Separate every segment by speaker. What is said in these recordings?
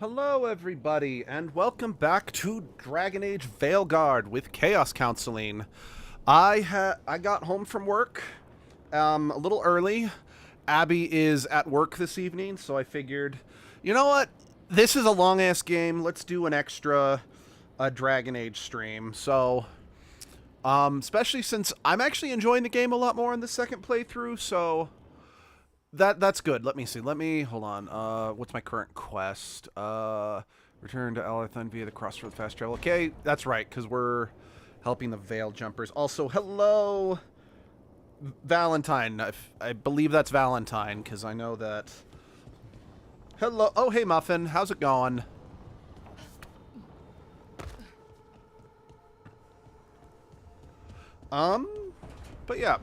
Speaker 1: Hello everybody, and welcome back to Dragon Age Veilguard with Chaos Counseling. I got home from work a little early. Abby is at work this evening, so I figured, you know what? This is a long-ass game. Let's do an extra Dragon Age stream. So, especially since I'm actually enjoying the game a lot more in the second playthrough, so... That's good. Let me see. Hold on. What's my current quest? Return to Alathan via the crossroads fast travel. Okay, that's right, because we're helping the Veil Jumpers. Also, hello, Valentine. I believe that's Valentine, because I know that... Hello. Oh, hey, Muffin. How's it going? But yeah.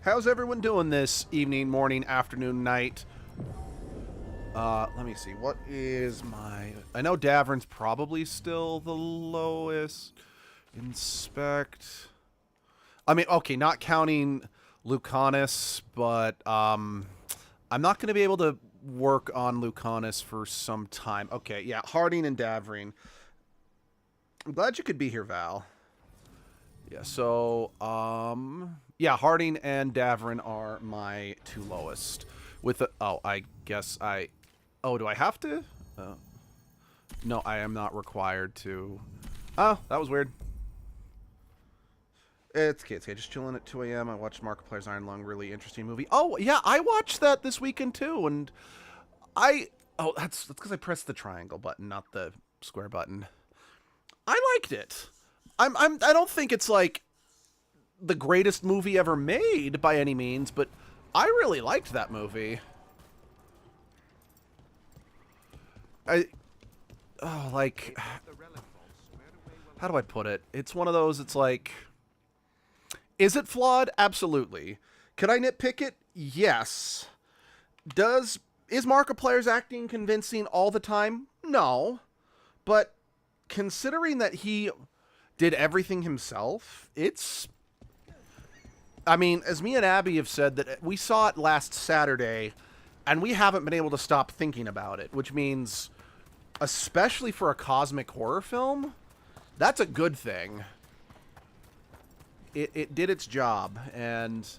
Speaker 1: How's everyone doing this evening, morning, afternoon, night? Let me see. What is my... I know Davern's probably still the lowest. Inspect. I mean, okay, not counting Lucanus, but I'm not going to be able to work on Lucanus for some time. Okay, yeah, Harding and Davern. I'm glad you could be here, Val. Yeah, so, yeah, Harding and Davern are my two lowest. With the, oh, I guess I... Oh, do I have to? No, I am not required to. Oh, that was weird. It's okay, just chilling at 2 a.m. I watched Markiplier's Iron Lung, really interesting movie. Oh, yeah, I watched that this weekend, too, and oh, that's because I pressed the triangle button, not the square button. I liked it. I don't think it's, like, the greatest movie ever made by any means, but I really liked that movie. Like, how do I put it? It's one of those, it's like, is it flawed? Absolutely. Could I nitpick it? Yes. Is Markiplier's acting convincing all the time? No. But considering that he did everything himself, it's... I mean, as me and Abby have said, that we saw it last Saturday, and we haven't been able to stop thinking about it, which means, especially for a cosmic horror film, that's a good thing. It did its job, and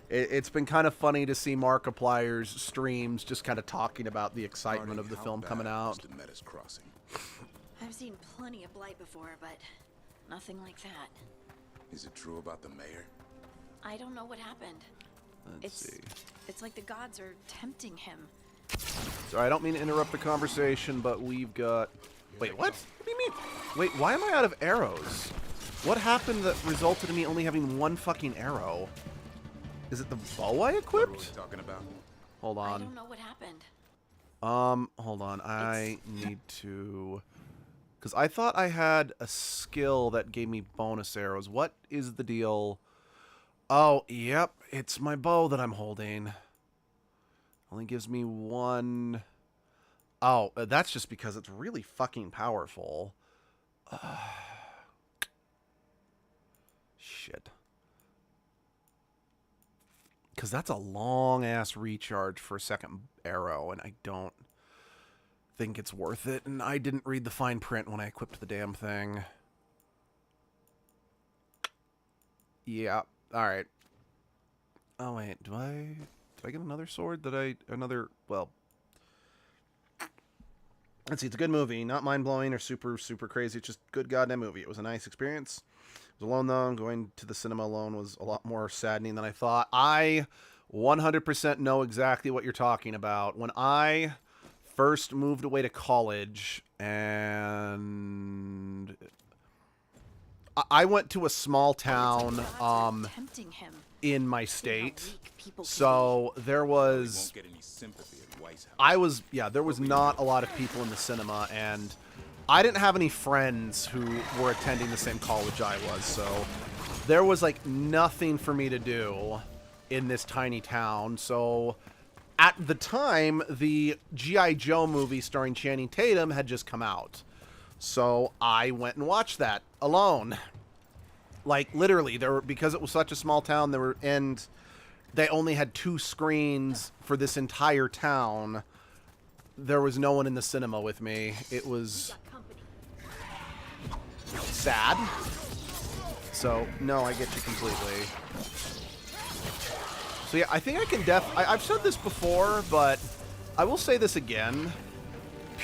Speaker 1: it's been kind of funny to see Markiplier's streams just kind of talking about the excitement of the film coming out.
Speaker 2: I've seen plenty of blight before, but nothing like that.
Speaker 3: Is it true about the mayor?
Speaker 2: I don't know what happened.
Speaker 1: Let's see.
Speaker 2: It's like the gods are tempting him.
Speaker 1: Sorry, I don't mean to interrupt the conversation, but we've got... Wait, what? What do you mean? Wait, why am I out of arrows? What happened that resulted in me only having one fucking arrow? Is it the bow I equipped?
Speaker 3: What are we talking about?
Speaker 1: Hold on.
Speaker 2: I don't know what happened.
Speaker 1: Hold on. I need to... Because I thought I had a skill that gave me bonus arrows. What is the deal? Oh, yep. It's my bow that I'm holding. Only gives me one... Oh, that's just because it's really fucking powerful. Shit. Because that's a long-ass recharge for a second arrow, and I don't think it's worth it, and I didn't read the fine print when I equipped the damn thing. Yeah, alright. Oh, wait, did I get another sword? Well... Let's see, it's a good movie. Not mind-blowing or super, super crazy. It's just a good goddamn movie. It was a nice experience. I was alone, though, and going to the cinema alone was a lot more saddening than I thought. I 100% know exactly what you're talking about. When I first moved away to college, and I went to a small town in my state, so there was there was not a lot of people in the cinema, and I didn't have any friends who were attending the same college I was, so there was like nothing for me to do in this tiny town. So at the time, the G.I. Joe movie starring Channing Tatum had just come out. So I went and watched that alone. Like, literally, because it was such a small town, they only had 2 screens for this entire town. there was no one in the cinema with me. It was sad. So, no, I get you completely. So yeah, I think I can I've said this before, but I will say this again.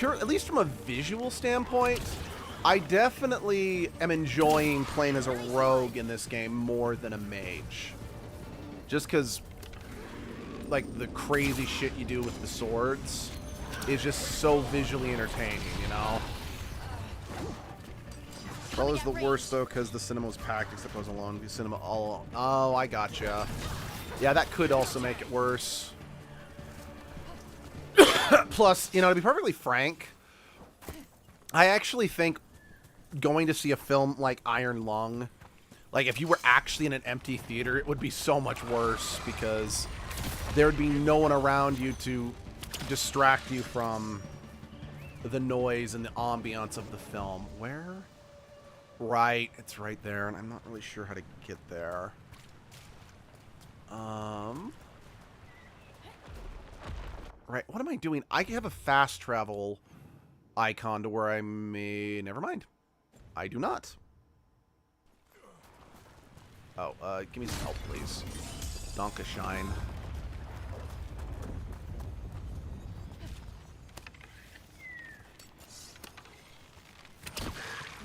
Speaker 1: At least from a visual standpoint, I definitely am enjoying playing as a rogue in this game more than a mage. Just because, like, the crazy shit you do with the swords is just so visually entertaining, you know? Well, is the worst, though, because the cinema was packed, except I was alone. The cinema all alone. Oh, I gotcha. Yeah, that could also make it worse. Plus, you know, to be perfectly frank, I actually think going to see a film like Iron Lung, like, if you were actually in an empty theater, it would be so much worse, because there would be no one around you to distract you from the noise and the ambiance of the film. Where? Right, it's right there, and I'm not really sure how to get there. Right, what am I doing? I have a fast travel icon to where I may... Never mind. I do not. Oh, give me some help, please. Donka Shine.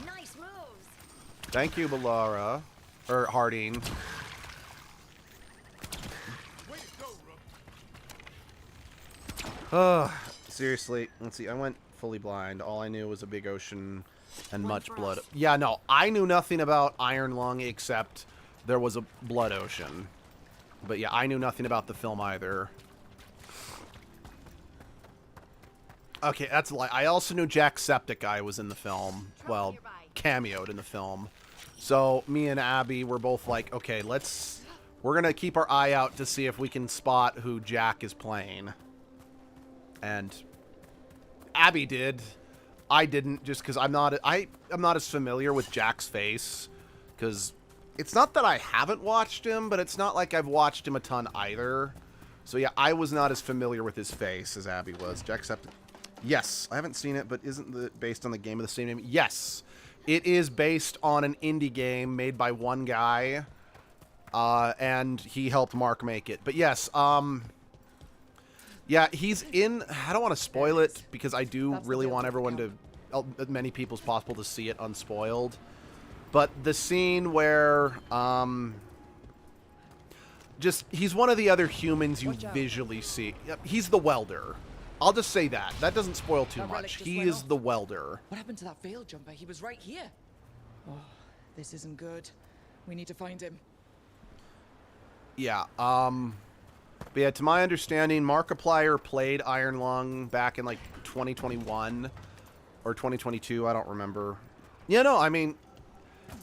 Speaker 2: Nice moves.
Speaker 1: Thank you, Balara. Or Harding. Seriously, let's see. I went fully blind. All I knew was a big ocean and much blood. Yeah, no, I knew nothing about Iron Lung except there was a blood ocean. But yeah, I knew nothing about the film either. Okay, that's a lie. I also knew Jacksepticeye was in the film. Well, cameoed in the film. So me and Abby were both like, okay, we're gonna keep our eye out to see if we can spot who Jack is playing. And Abby did. I didn't, just because I'm not as familiar with Jack's face. Because it's not that I haven't watched him, but it's not like I've watched him a ton either. So yeah, I was not as familiar with his face as Abby was. Jacksepticeye. Yes, I haven't seen it, but isn't it based on the game of the same name? Yes, it is based on an indie game made by one guy, and he helped Mark make it. But yes, yeah, he's in... I don't want to spoil it, because I do really want everyone to... as many people as possible to see it unspoiled. But the scene where... just... He's one of the other humans you visually see. Yep, he's the welder. I'll just say that. That doesn't spoil too much. He is the welder.
Speaker 4: What happened to that veil jumper? He was right here. Oh, this isn't good. We need to find him.
Speaker 1: Yeah, but yeah, to my understanding, Markiplier played Iron Lung back in, like, 2021 or 2022. I don't remember. Yeah, no, I mean,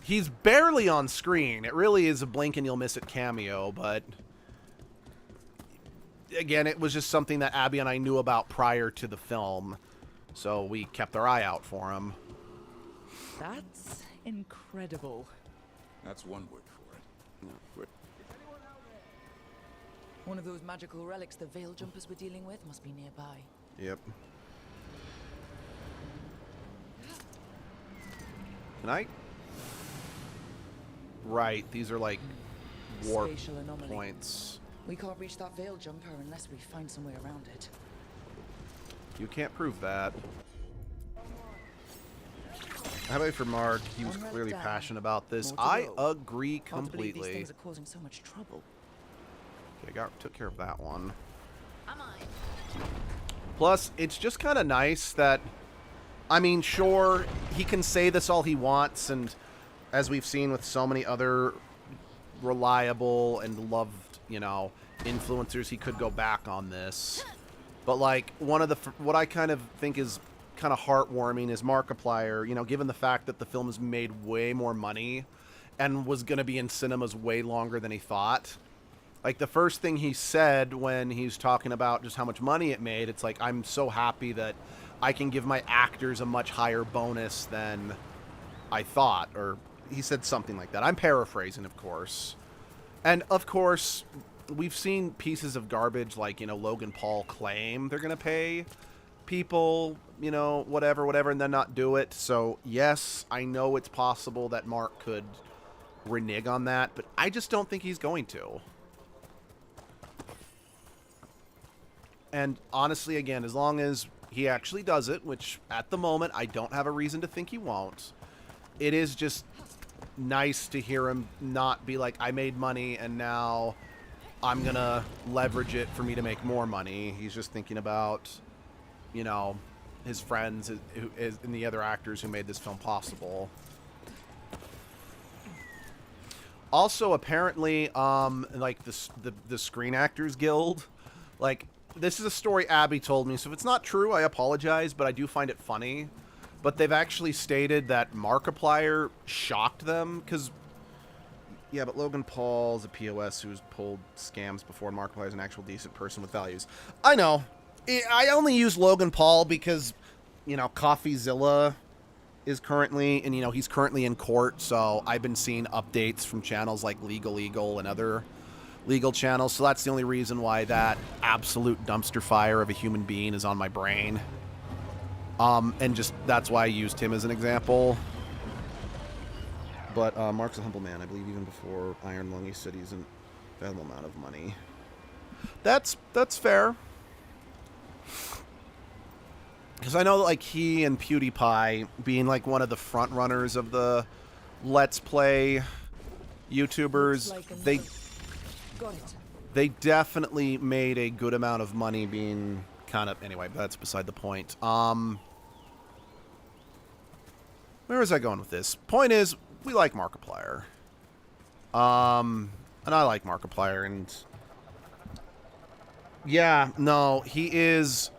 Speaker 1: he's barely on screen. It really is a blink and you'll miss it cameo, but again, it was just something that Abby and I knew about prior to the film, so we kept our eye out for him.
Speaker 4: That's incredible.
Speaker 3: That's one word for it.
Speaker 1: Yeah.
Speaker 4: One of those magical relics the veil jumpers were dealing with must be nearby.
Speaker 1: Yep. Can I? Right, these are like warp
Speaker 4: Spatial anomaly.
Speaker 1: points.
Speaker 4: We can't reach that veil jumper unless we find some way around it.
Speaker 1: You can't prove that. How about for Mark? He was clearly passionate about this. I agree
Speaker 4: Hard to believe these
Speaker 1: completely.
Speaker 4: things are causing so much trouble.
Speaker 1: Okay, took care of that one.
Speaker 2: I'm on.
Speaker 1: Plus, it's just kind of nice that, I mean, sure, he can say this all he wants, and as we've seen with so many other reliable and loved, you know, influencers, he could go back on this. But, like, one of the, what I kind of think is kind of heartwarming is Markiplier, you know, given the fact that the film has made way more money and was going to be in cinemas way longer than he thought. Like, the first thing he said when he's talking about just how much money it made, it's like, I'm so happy that I can give my actors a much higher bonus than I thought. Or he said something like that. I'm paraphrasing, of course. And, of course, we've seen pieces of garbage like, you know, Logan Paul claim they're going to pay people, you know, whatever, and then not do it. So, yes, I know it's possible that Mark could renege on that, but I just don't think he's going to. And honestly, again, as long as he actually does it, which at the moment I don't have a reason to think he won't, it is just nice to hear him not be like, I made money and now I'm going to leverage it for me to make more money. He's just thinking about, you know, his friends and the other actors who made this film possible. Also, apparently, like the Screen Actors Guild, like, this is a story Abby told me, so if it's not true, I apologize, but I do find it funny. But they've actually stated that Markiplier shocked them, because, yeah, but Logan Paul's a POS who's pulled scams before, and Markiplier's an actual decent person with values. I know. I only use Logan Paul because, you know, CoffeeZilla is currently, and, you know, he's currently in court, so I've been seeing updates from channels like Legal Eagle and other legal channels, so that's the only reason why that absolute dumpster fire of a human being is on my brain. And just, that's why I used him as an example. But Mark's a humble man. I believe even before Iron Lung, he said he's an valuable amount of money. That's fair. Because I know that, like, he and PewDiePie, being, like, one of the front runners of the Let's Play YouTubers, they definitely made a good amount of money being kind of... Anyway, that's beside the point. Where was I going with this? Point is, we like Markiplier. And I like Markiplier, and... Yeah, no, he is...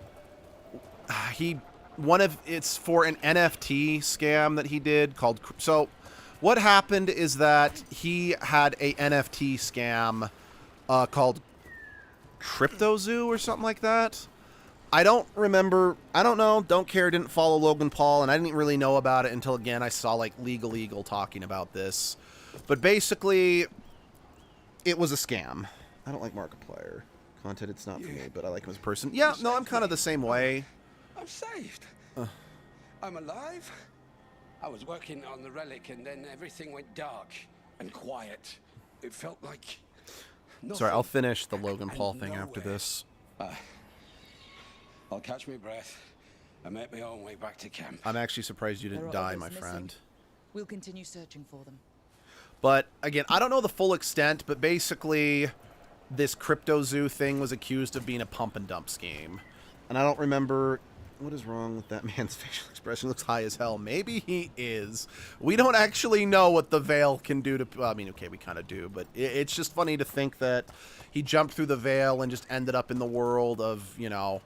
Speaker 1: It's for an NFT scam that he did called... So, what happened is that he had a NFT scam called CryptoZoo or something like that. I don't remember. I don't know. Don't care. Didn't follow Logan Paul, and I didn't really know about it until, again, I saw, like, Legal Eagle talking about this. But basically, it was a scam. I don't like Markiplier. Content, it's not for me, but I like him as a person. Yeah, no, I'm kind of the same way.
Speaker 5: I'm saved. I'm alive. I was working on the relic, and then everything went dark and quiet. It felt like...
Speaker 1: Sorry, I'll finish the Logan Paul thing after this.
Speaker 5: I'll catch my breath and make my own way back to camp.
Speaker 1: I'm actually surprised you didn't die, my friend.
Speaker 4: We'll continue searching for them.
Speaker 1: But, again, I don't know the full extent, but basically, this CryptoZoo thing was accused of being a pump and dump scheme. And I don't remember... What is wrong with that man's facial expression? Looks high as hell. Maybe he is. We don't actually know what the veil can do to... I mean, okay, we kind of do, but it's just funny to think that he jumped through the veil and just ended up in the world of, you know,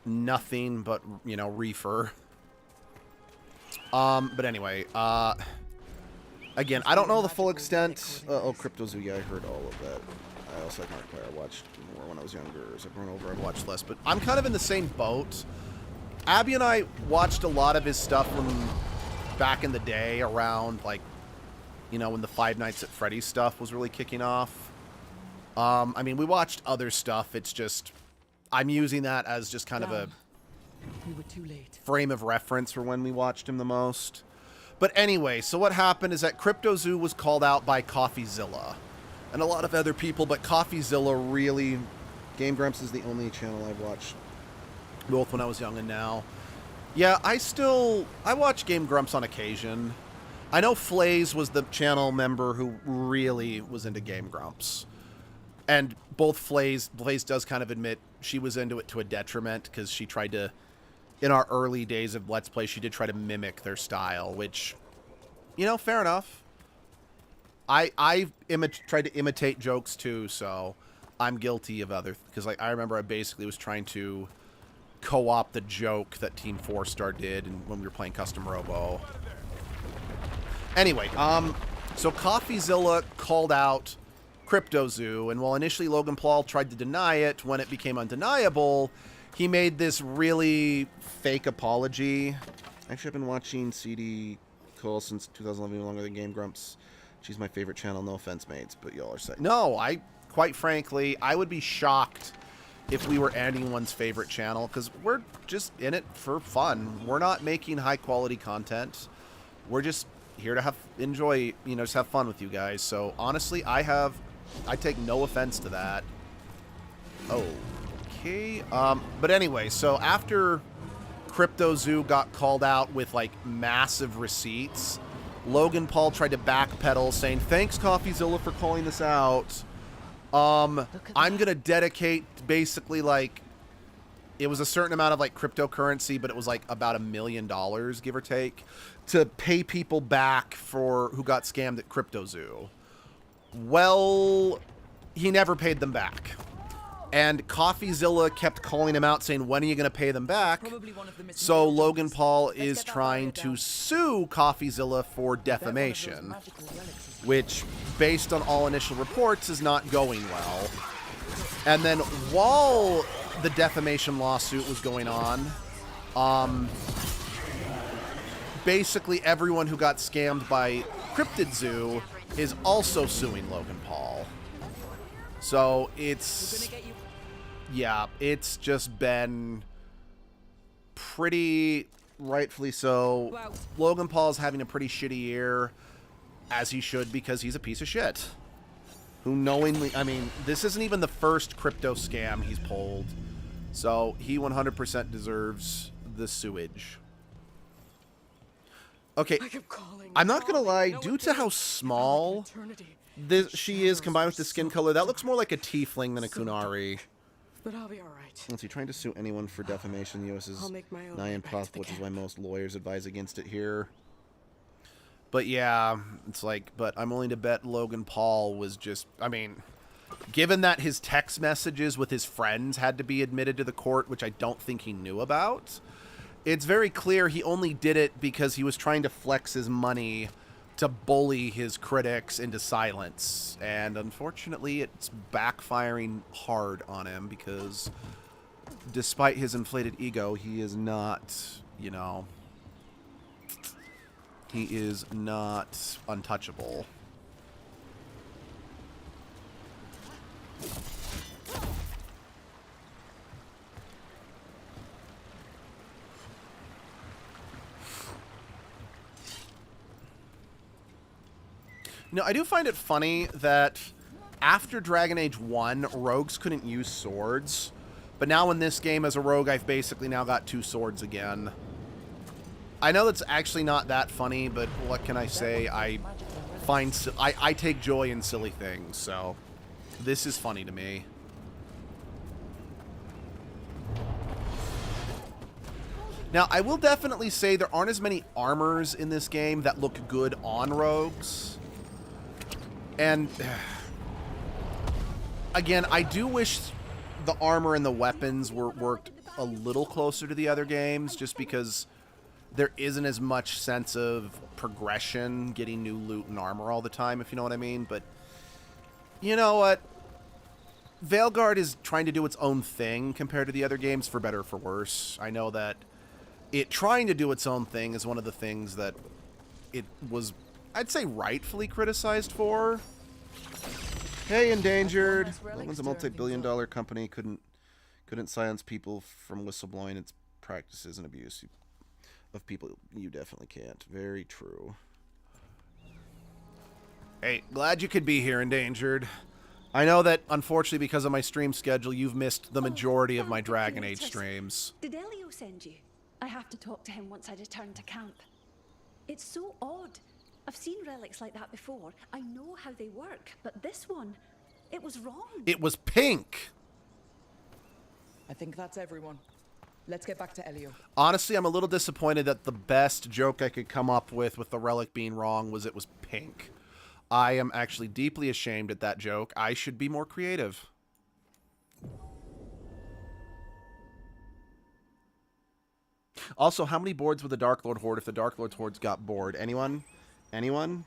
Speaker 1: nothing but, you know, reefer. But anyway, again, I don't know the full extent. Oh, CryptoZoo, yeah, I heard all of that. I also like Markiplier. I watched more when I was younger. As I've grown older, I've watched less. But I'm kind of in the same boat. Abby and I watched a lot of his stuff when back in the day around, like, you know, when the Five Nights at Freddy's stuff was really kicking off. I mean, we watched other stuff. It's just, I'm using that as just kind of a
Speaker 4: We were too late.
Speaker 1: frame of reference for when we watched him the most. But anyway, so what happened is that CryptoZoo was called out by CoffeeZilla and a lot of other people, but CoffeeZilla really... Game Grumps is the only channel I've watched, both when I was young and now. Yeah, I watch Game Grumps on occasion. I know Flaze was the channel member who really was into Game Grumps. And both Flaze does kind of admit she was into it to a detriment, because she tried to, in our early days of Let's Play, she did try to mimic their style, which, you know, fair enough. I tried to imitate jokes too, so I'm guilty of other... Because, like, I remember I basically was trying to co-op the joke that Team 4-Star did when we were playing Custom Robo. Anyway, so CoffeeZilla called out CryptoZoo, and while initially Logan Paul tried to deny it, when it became undeniable, he made this really fake apology. Actually, I've been watching CD Cole since 2011, longer than Game Grumps. She's my favorite channel, no offense, mates, but y'all are saying... No, quite frankly, I would be shocked if we were anyone's favorite channel, because we're just in it for fun. We're not making high-quality content. We're just here to enjoy, you know, just have fun with you guys. So, honestly, I take no offense to that. Okay. But anyway, so after CryptoZoo got called out with, like, massive receipts, Logan Paul tried to backpedal, saying, thanks, CoffeeZilla, for calling this out. I'm going to dedicate, basically, like, it was a certain amount of, like, cryptocurrency, but it was, like, about $1 million, give or take, to pay people back for who got scammed at CryptoZoo. Well, he never paid them back. And CoffeeZilla kept calling him out, saying, when are you going to pay them back? So Logan Paul is trying to sue CoffeeZilla for defamation, which, based on all initial reports, is not going well. And then while the defamation lawsuit was going on, basically everyone who got scammed by CryptoZoo is also suing Logan Paul. So it's... yeah, it's just been pretty, rightfully so.
Speaker 4: Wow.
Speaker 1: Logan Paul's having a pretty shitty year, as he should, because he's a piece of shit. Who knowingly, I mean, this isn't even the first crypto scam he's pulled. So he 100% deserves the sewage. Okay, I'm not gonna lie, due to how small she is combined with the skin color, that looks more like a tiefling than a Kunari.
Speaker 4: But I'll be all right.
Speaker 1: Let's see, trying to sue anyone for defamation in the U.S. is nigh impossible, which is why most lawyers advise against it here. But yeah, it's like, but I'm willing to bet Logan Paul was just, I mean, given that his text messages with his friends had to be admitted to the court, which I don't think he knew about, it's very clear he only did it because he was trying to flex his money to bully his critics into silence. And unfortunately, it's backfiring hard on him because despite his inflated ego, he is not, you know, he is not untouchable. You know, I do find it funny that after Dragon Age 1, rogues couldn't use swords. But now in this game, as a rogue, I've basically now got 2 swords again. I know that's actually not that funny, but what can I say? I take joy in silly things, so this is funny to me. Now, I will definitely say there aren't as many armors in this game that look good on rogues. And, again, I do wish the armor and the weapons worked a little closer to the other games, just because there isn't as much sense of progression, getting new loot and armor all the time, if you know what I mean. But, you know what? Veilguard is trying to do its own thing compared to the other games, for better or for worse. I know that it trying to do its own thing is one of the things that it was, I'd say, rightfully criticized for. Hey, Endangered. Logan's a multi-billion-dollar company. Couldn't silence people from whistleblowing its practices and abuse of people. You definitely can't. Very true. Hey, glad you could be here, Endangered. I know that, unfortunately, because of my stream schedule, you've missed the majority of my Dragon Age streams.
Speaker 6: Did Elio send you? I have to talk to him once I return to camp. It's so odd. I've seen relics like that before. I know how they work, but this one, it was wrong.
Speaker 1: It was pink.
Speaker 4: I think that's everyone. Let's get back to Elio.
Speaker 1: Honestly, I'm a little disappointed that the best joke I could come up with the relic being wrong was it was pink. I am actually deeply ashamed at that joke. I should be more creative. Also, how many boards would the Dark Lord hoard if the Dark Lord's hordes got bored? Anyone? Anyone?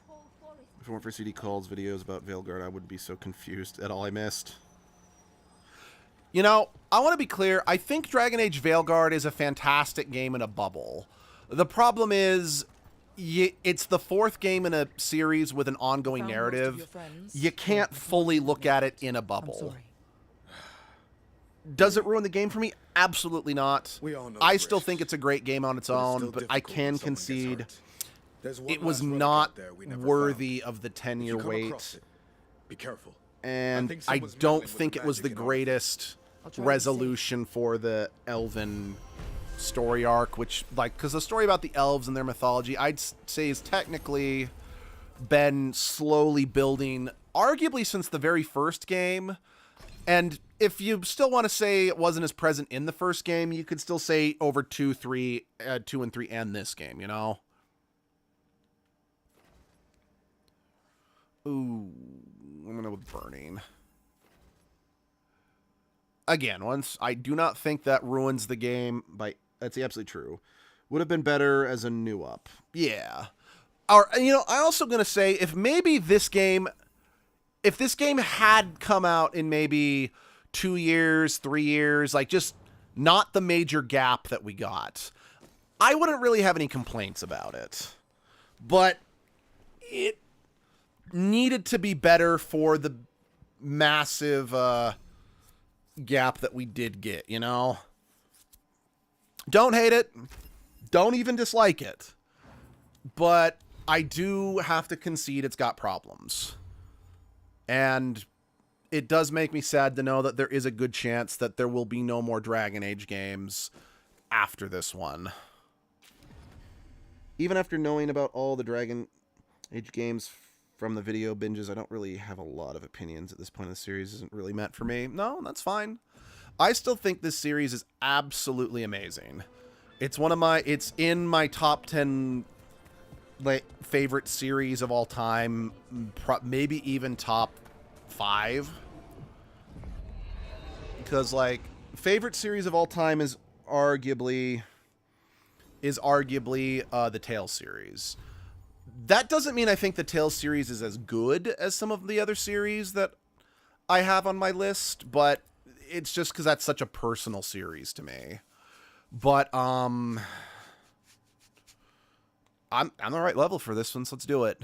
Speaker 1: If it weren't for CD Cole's videos about Veilguard, I would be so confused at all I missed. You know, I want to be clear. I think Dragon Age Veilguard is a fantastic game in a bubble. The problem is, it's the 4th game in a series with an ongoing narrative. You can't fully look at it in a bubble. Does it ruin the game for me? Absolutely not.
Speaker 3: We all know
Speaker 1: I
Speaker 3: the
Speaker 1: still
Speaker 3: risks,
Speaker 1: think it's a great game on its own, but I can concede it was not worthy of the 10-year wait.
Speaker 3: Be careful.
Speaker 1: And I don't think it was the greatest resolution for the Elven story arc, which, like, because the story about the elves and their mythology, I'd say is technically been slowly building, arguably since the very first game. And if you still want to say it wasn't as present in the first game, you could still say over 2 and 3, and this game, you know? Ooh, I'm going to go with burning. Again, once I do not think that ruins the game that's absolutely true. Would have been better as a new up. Yeah. Or, you know, I'm also going to say if this game had come out in maybe 2 years, 3 years, like just not the major gap that we got, I wouldn't really have any complaints about it. But it needed to be better for the massive gap that we did get, you know? Don't hate it. Don't even dislike it. But I do have to concede it's got problems. And it does make me sad to know that there is a good chance that there will be no more Dragon Age games after this one. Even after knowing about all the Dragon Age games from the video binges, I don't really have a lot of opinions at this point in the series. Isn't really meant for me. No, that's fine. I still think this series is absolutely amazing. It's it's in my top 10 favorite series of all time, maybe even top 5. Because, like, favorite series of all time is arguably the Tales series. That doesn't mean I think the Tales series is as good as some of the other series that I have on my list, but it's just because that's such a personal series to me. But I'm the right level for this one, so let's do it.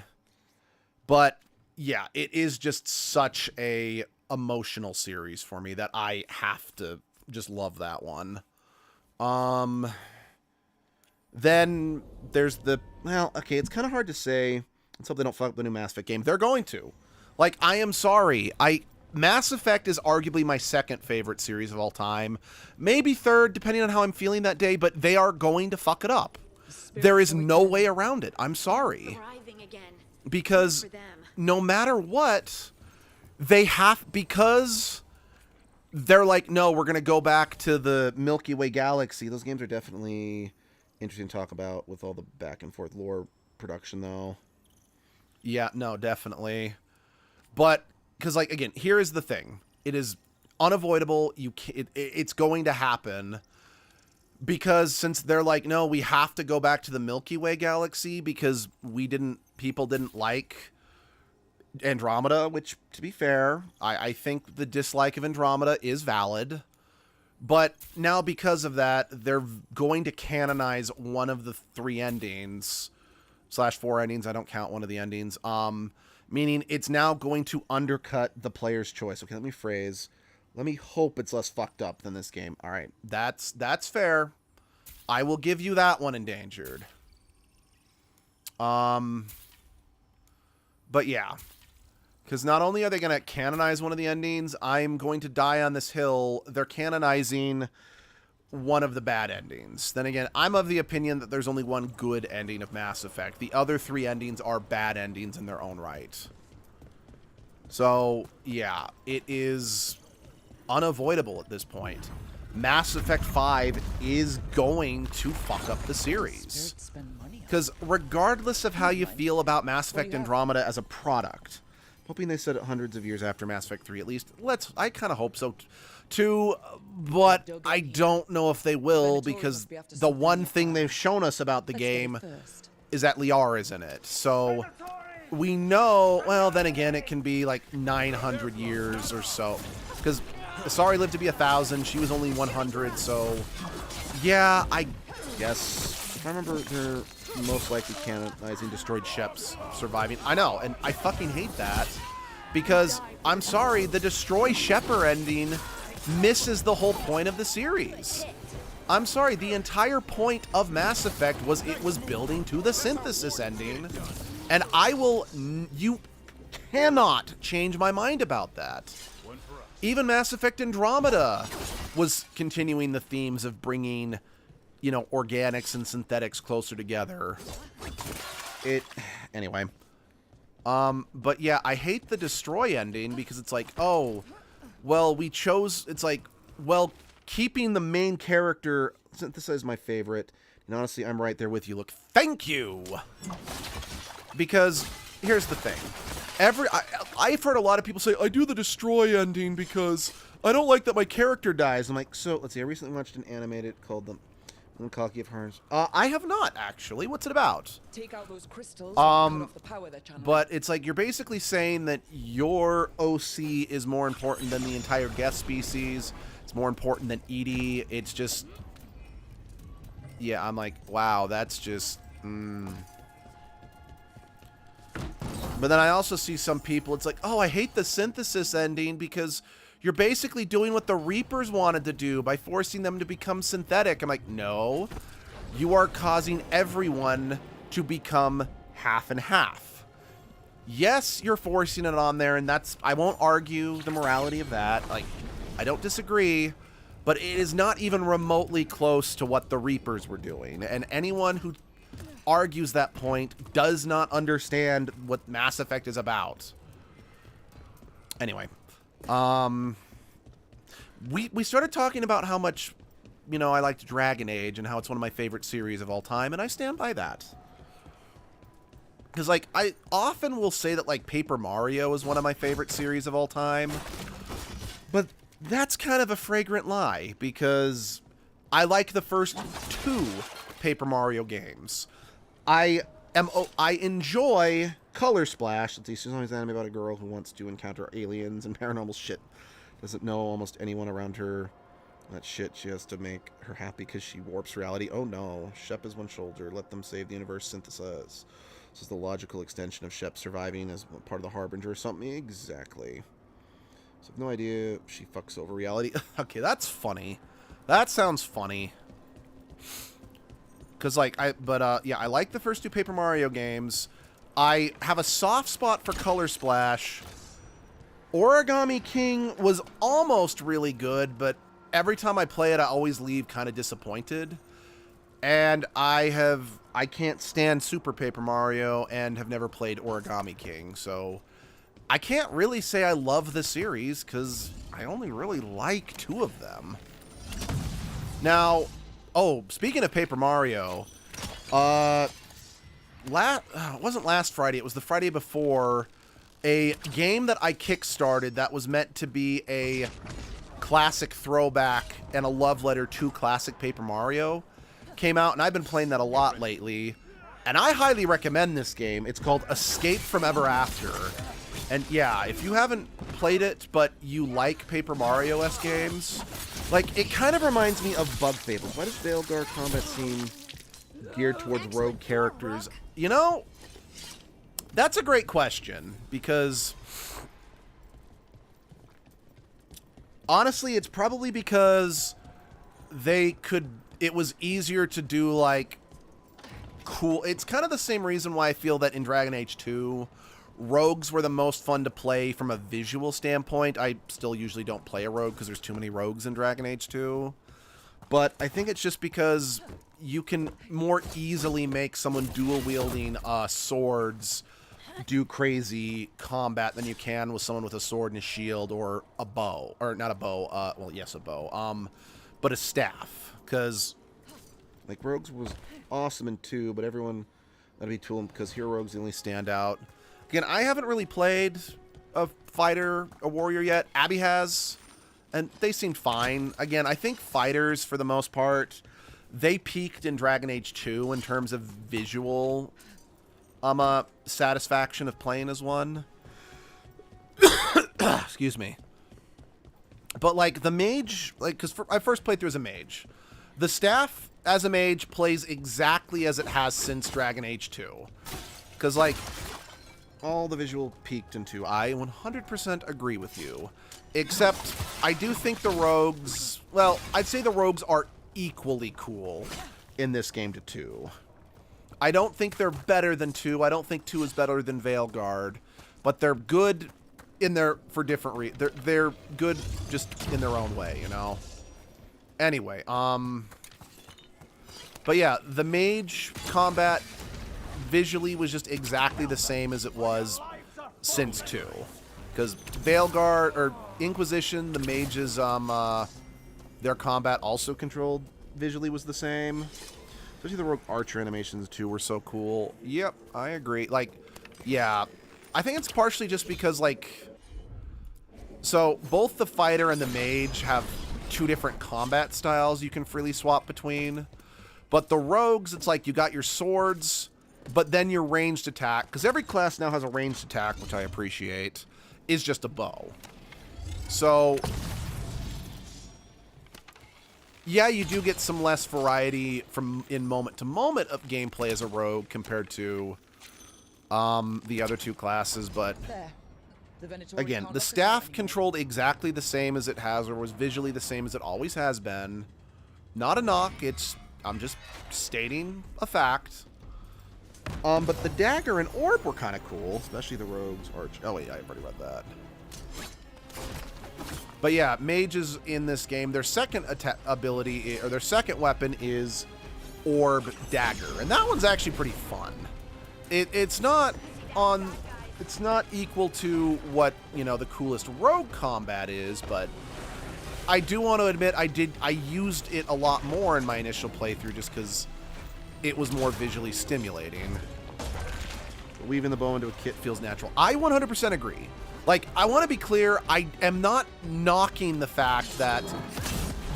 Speaker 1: But yeah, it is just such a emotional series for me that I have to just love that one. Then there's it's kind of hard to say. Let's hope they don't fuck up the new Mass Effect game. They're going to. Like, I am sorry. Mass Effect is arguably my second favorite series of all time. Maybe third, depending on how I'm feeling that day, but they are going to fuck it up. There is no way around it. I'm sorry. Because no matter what, because they're like, no, we're going to go back to the Milky Way galaxy. Those games are definitely interesting to talk about with all the back and forth lore production, though. Yeah, no, definitely. But, because, like, again, here is the thing. It is unavoidable. It's going to happen. Because since they're like, no, we have to go back to the Milky Way galaxy because people didn't like Andromeda, which, to be fair, I think the dislike of Andromeda is valid. But now because of that, they're going to canonize one of the 3 endings, /4 endings. I don't count one of the endings. Meaning it's now going to undercut the player's choice. Okay, let me hope it's less fucked up than this game. All right, that's fair. I will give you that one, Endangered. But yeah. Because not only are they going to canonize one of the endings, I'm going to die on this hill. They're canonizing one of the bad endings. Then again, I'm of the opinion that there's only one good ending of Mass Effect. The other 3 endings are bad endings in their own right. So, yeah, it is unavoidable at this point. Mass Effect 5 is going to fuck up the series. Because regardless of how you feel about Mass Effect Andromeda as a product, hoping they said it hundreds of years after Mass Effect 3 at least. I kind of hope so too, but I don't know if they will, because the one thing they've shown us about the game is that Liara's in it. So we know, well, then again, it can be like 900 years or so. Because Asari lived to be 1,000, she was only 100, so yeah, I guess. If I remember, they're most likely canonizing destroyed ships surviving. I know, and I fucking hate that. Because, I'm sorry, the Destroy Shepard ending misses the whole point of the series. I'm sorry, the entire point of Mass Effect was it was building to the synthesis ending. And you cannot change my mind about that. Even Mass Effect Andromeda was continuing the themes of bringing, you know, organics and synthetics closer together. Anyway. But yeah, I hate the destroy ending because it's like, oh, well, it's like, well, keeping the main character, synthesize my favorite, and honestly, I'm right there with you. Look, thank you! Because, here's the thing. I've heard a lot of people say, I do the destroy ending because I don't like that my character dies. I'm like, so, let's see, I recently watched an animated called The Melancholy of Hearts. I have not, actually. What's it about?
Speaker 4: Take out those crystals and cut off the power they're channeling.
Speaker 1: But it's like, you're basically saying that your OC is more important than the entire guest species. It's more important than EDI. It's just... Yeah, I'm like, wow, that's just... But then I also see some people, it's like, oh, I hate the synthesis ending because you're basically doing what the Reapers wanted to do by forcing them to become synthetic. I'm like, no. You are causing everyone to become half and half. Yes, you're forcing it on there, and I won't argue the morality of that. Like, I don't disagree, but it is not even remotely close to what the Reapers were doing. And anyone who argues that point does not understand what Mass Effect is about. Anyway, we started talking about how much, you know, I liked Dragon Age and how it's one of my favorite series of all time, and I stand by that. Because, like, I often will say that, like, Paper Mario is one of my favorite series of all time, but that's kind of a fragrant lie, because I like the first 2 Paper Mario games. I enjoy Color Splash. Let's see, she's always anime about a girl who wants to encounter aliens and paranormal shit. Doesn't know almost anyone around her. That shit, she has to make her happy because she warps reality. Oh no, Shep is one shoulder. Let them save the universe, synthesize. This is the logical extension of Shep surviving as part of the Harbinger or something. Exactly. So I have no idea if she fucks over reality. Okay, that's funny. That sounds funny. Because, like, yeah, I like the first 2 Paper Mario games. I have a soft spot for Color Splash. Origami King was almost really good, but every time I play it, I always leave kind of disappointed. And I can't stand Super Paper Mario and have never played Origami King, so I can't really say I love the series, because I only really like 2 of them. Now... Oh, speaking of Paper Mario, it wasn't last Friday, it was the Friday before, a game that I kickstarted that was meant to be a classic throwback and a love letter to classic Paper Mario came out, and I've been playing that a lot lately, and I highly recommend this game. It's called Escape from Ever After. And yeah, if you haven't played it, but you like Paper Mario-esque games, like, it kind of reminds me of Bug Fables. Why does Veilguard combat seem geared towards rogue characters? You know, that's a great question, because honestly, it's probably because it was easier to do, like, cool. It's kind of the same reason why I feel that in Dragon Age 2, rogues were the most fun to play from a visual standpoint. I still usually don't play a rogue because there's too many rogues in Dragon Age 2. But I think it's just because you can more easily make someone dual-wielding swords do crazy combat than you can with someone with a sword and a shield or a bow. Or not a bow, well, yes, a bow. But a staff. Because, like, rogues was awesome in 2, but everyone, that'd be too, because hero rogues the only standout. Again, I haven't really played a fighter, a warrior yet. Abby has, and they seemed fine. Again, I think fighters, for the most part, they peaked in Dragon Age 2 in terms of visual satisfaction of playing as one. Excuse me. But, like, the mage, like, because I first played through as a mage. The staff as a mage plays exactly as it has since Dragon Age 2. Because, like, all the visual peaked into. I 100% agree with you. Except I do think the rogues... Well, I'd say the rogues are equally cool in this game to 2. I don't think they're better than 2. I don't think 2 is better than Veilguard. But they're good in their... For different reasons. They're good just in their own way, you know? Anyway, But yeah, the mage combat visually was just exactly the same as it was since 2. Because Veilguard, or Inquisition, the mages, their combat also controlled visually was the same. Especially the rogue archer animations, too, were so cool. Yep, I agree. Like, yeah. I think it's partially just because, like... So, both the fighter and the mage have 2 different combat styles you can freely swap between. But the rogues, it's like you got your swords, but then your ranged attack, because every class now has a ranged attack, which I appreciate, is just a bow. So, yeah, you do get some less variety from in moment to moment of gameplay as a rogue compared to the other 2 classes, but again, the staff controlled exactly the same as it has, or was visually the same as it always has been. Not a knock, I'm just stating a fact. But the dagger and orb were kind of cool, especially the rogue's arch. Oh wait, I've already read that. But yeah, mages in this game, their second ability, or their second weapon is orb dagger, and that one's actually pretty fun. It's not equal to what, you know, the coolest rogue combat is, but I do want to admit I used it a lot more in my initial playthrough just because it was more visually stimulating. Weaving the bow into a kit feels natural. I 100% agree. Like, I want to be clear, I am not knocking the fact that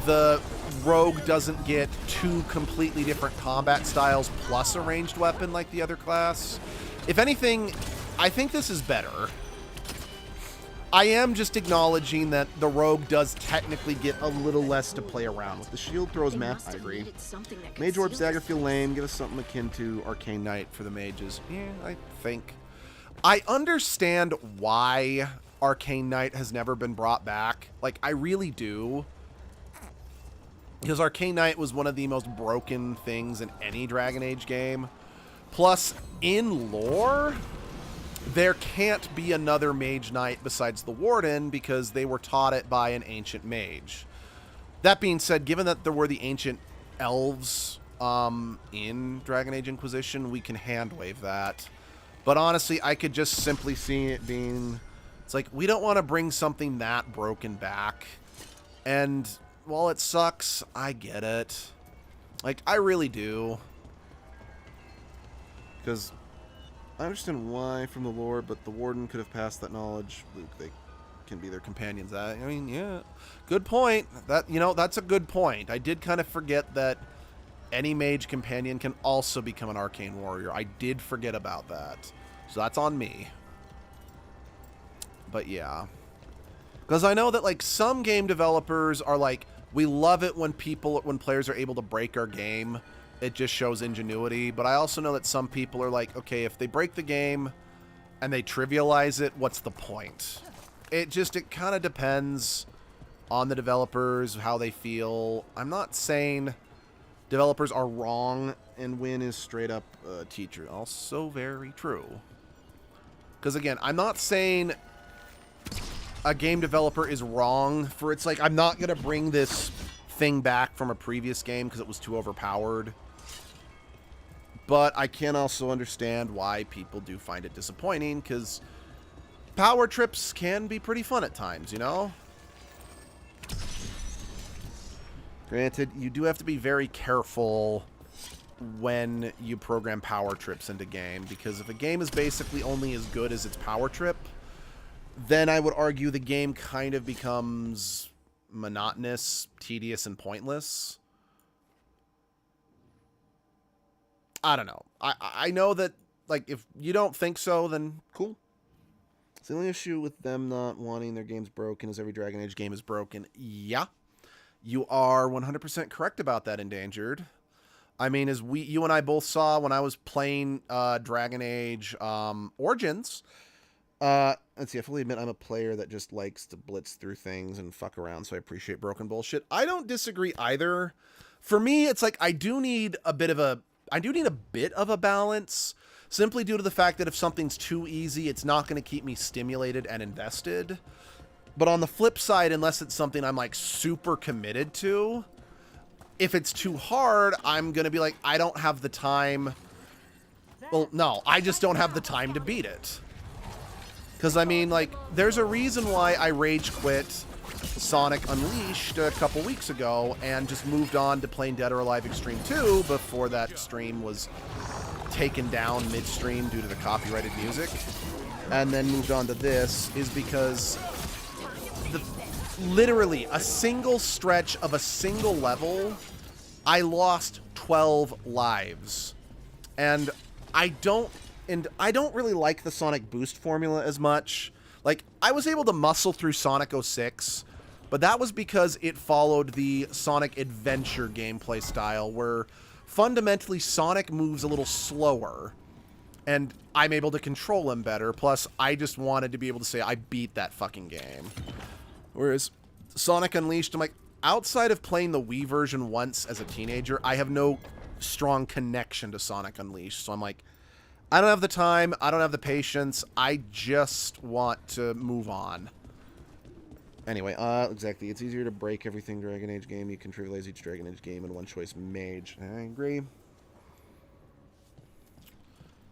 Speaker 1: the rogue doesn't get 2 completely different combat styles plus a ranged weapon like the other class. If anything, I think this is better. I am just acknowledging that the rogue does technically get a little less to play around with. The shield throws map, I agree. Mage Orb Dagger feel lame. Give us something akin to Arcane Knight for the mages. Yeah, I think. I understand why Arcane Knight has never been brought back. Like, I really do. Because Arcane Knight was one of the most broken things in any Dragon Age game. Plus, in lore, there can't be another Mage Knight besides the Warden because they were taught it by an ancient mage. That being said, given that there were the ancient elves in Dragon Age Inquisition, we can hand-wave that. But honestly, I could just simply see it being... It's like, we don't want to bring something that broken back. And while it sucks, I get it. Like, I really do. Because I understand why from the lore, but the Warden could have passed that knowledge. Luke, they can be their companions. I mean, yeah. Good point. That, you know, that's a good point. I did kind of forget that any mage companion can also become an arcane warrior. I did forget about that. So that's on me. But yeah. Because I know that, like, some game developers are like, we love it when players are able to break our game. It just shows ingenuity. But I also know that some people are like, okay, if they break the game and they trivialize it, what's the point? It kind of depends on the developers, how they feel. I'm not saying developers are wrong and Win is straight up a teacher. Also very true. Because again, I'm not saying a game developer is wrong for, it's like, I'm not going to bring this thing back from a previous game because it was too overpowered. But I can also understand why people do find it disappointing, because power trips can be pretty fun at times, you know? Granted, you do have to be very careful when you program power trips into game, because if a game is basically only as good as its power trip, then I would argue the game kind of becomes monotonous, tedious, and pointless. I don't know. I know that, like, if you don't think so, then cool. It's the only issue with them not wanting their games broken is every Dragon Age game is broken. Yeah. You are 100% correct about that, Endangered. I mean, as you and I both saw when I was playing Dragon Age Origins, Let's see, I fully admit I'm a player that just likes to blitz through things and fuck around, so I appreciate broken bullshit. I don't disagree either. For me, it's like I do need a bit of a balance, simply due to the fact that if something's too easy, it's not going to keep me stimulated and invested. But on the flip side, unless it's something I'm like super committed to, if it's too hard, I'm going to be like, I don't have the time. Well, no, I just don't have the time to beat it. Because, I mean, like, there's a reason why I rage quit Sonic Unleashed a couple weeks ago and just moved on to playing Dead or Alive Extreme 2 before that stream was taken down midstream due to the copyrighted music. And then moved on to this is because literally a single stretch of a single level, I lost 12 lives. And I don't really like the Sonic Boost formula as much. Like, I was able to muscle through Sonic 06, but that was because it followed the Sonic Adventure gameplay style, where fundamentally Sonic moves a little slower, and I'm able to control him better. Plus, I just wanted to be able to say I beat that fucking game. Whereas Sonic Unleashed, I'm like, outside of playing the Wii version once as a teenager, I have no strong connection to Sonic Unleashed. So I'm like, I don't have the time, I don't have the patience, I just want to move on. Anyway, exactly, it's easier to break everything Dragon Age game. You can trivialize each Dragon Age game in one choice mage. I agree.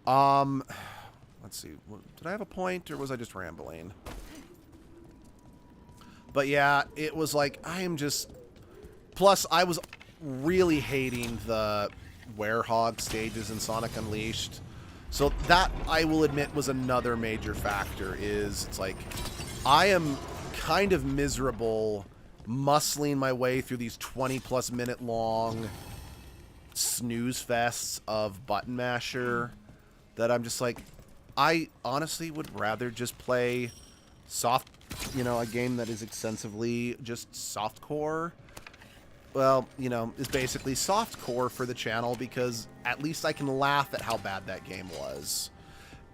Speaker 1: Let's see, did I have a point, or was I just rambling? But yeah, it was like, I am just... Plus, I was really hating the Werehog stages in Sonic Unleashed. So that, I will admit, was another major factor, is it's like, I am kind of miserable muscling my way through these 20-plus minute long snooze fests of Button Masher that I'm just like, I honestly would rather just play soft, you know, a game that is extensively just softcore. Well, you know, is basically softcore for the channel, because at least I can laugh at how bad that game was.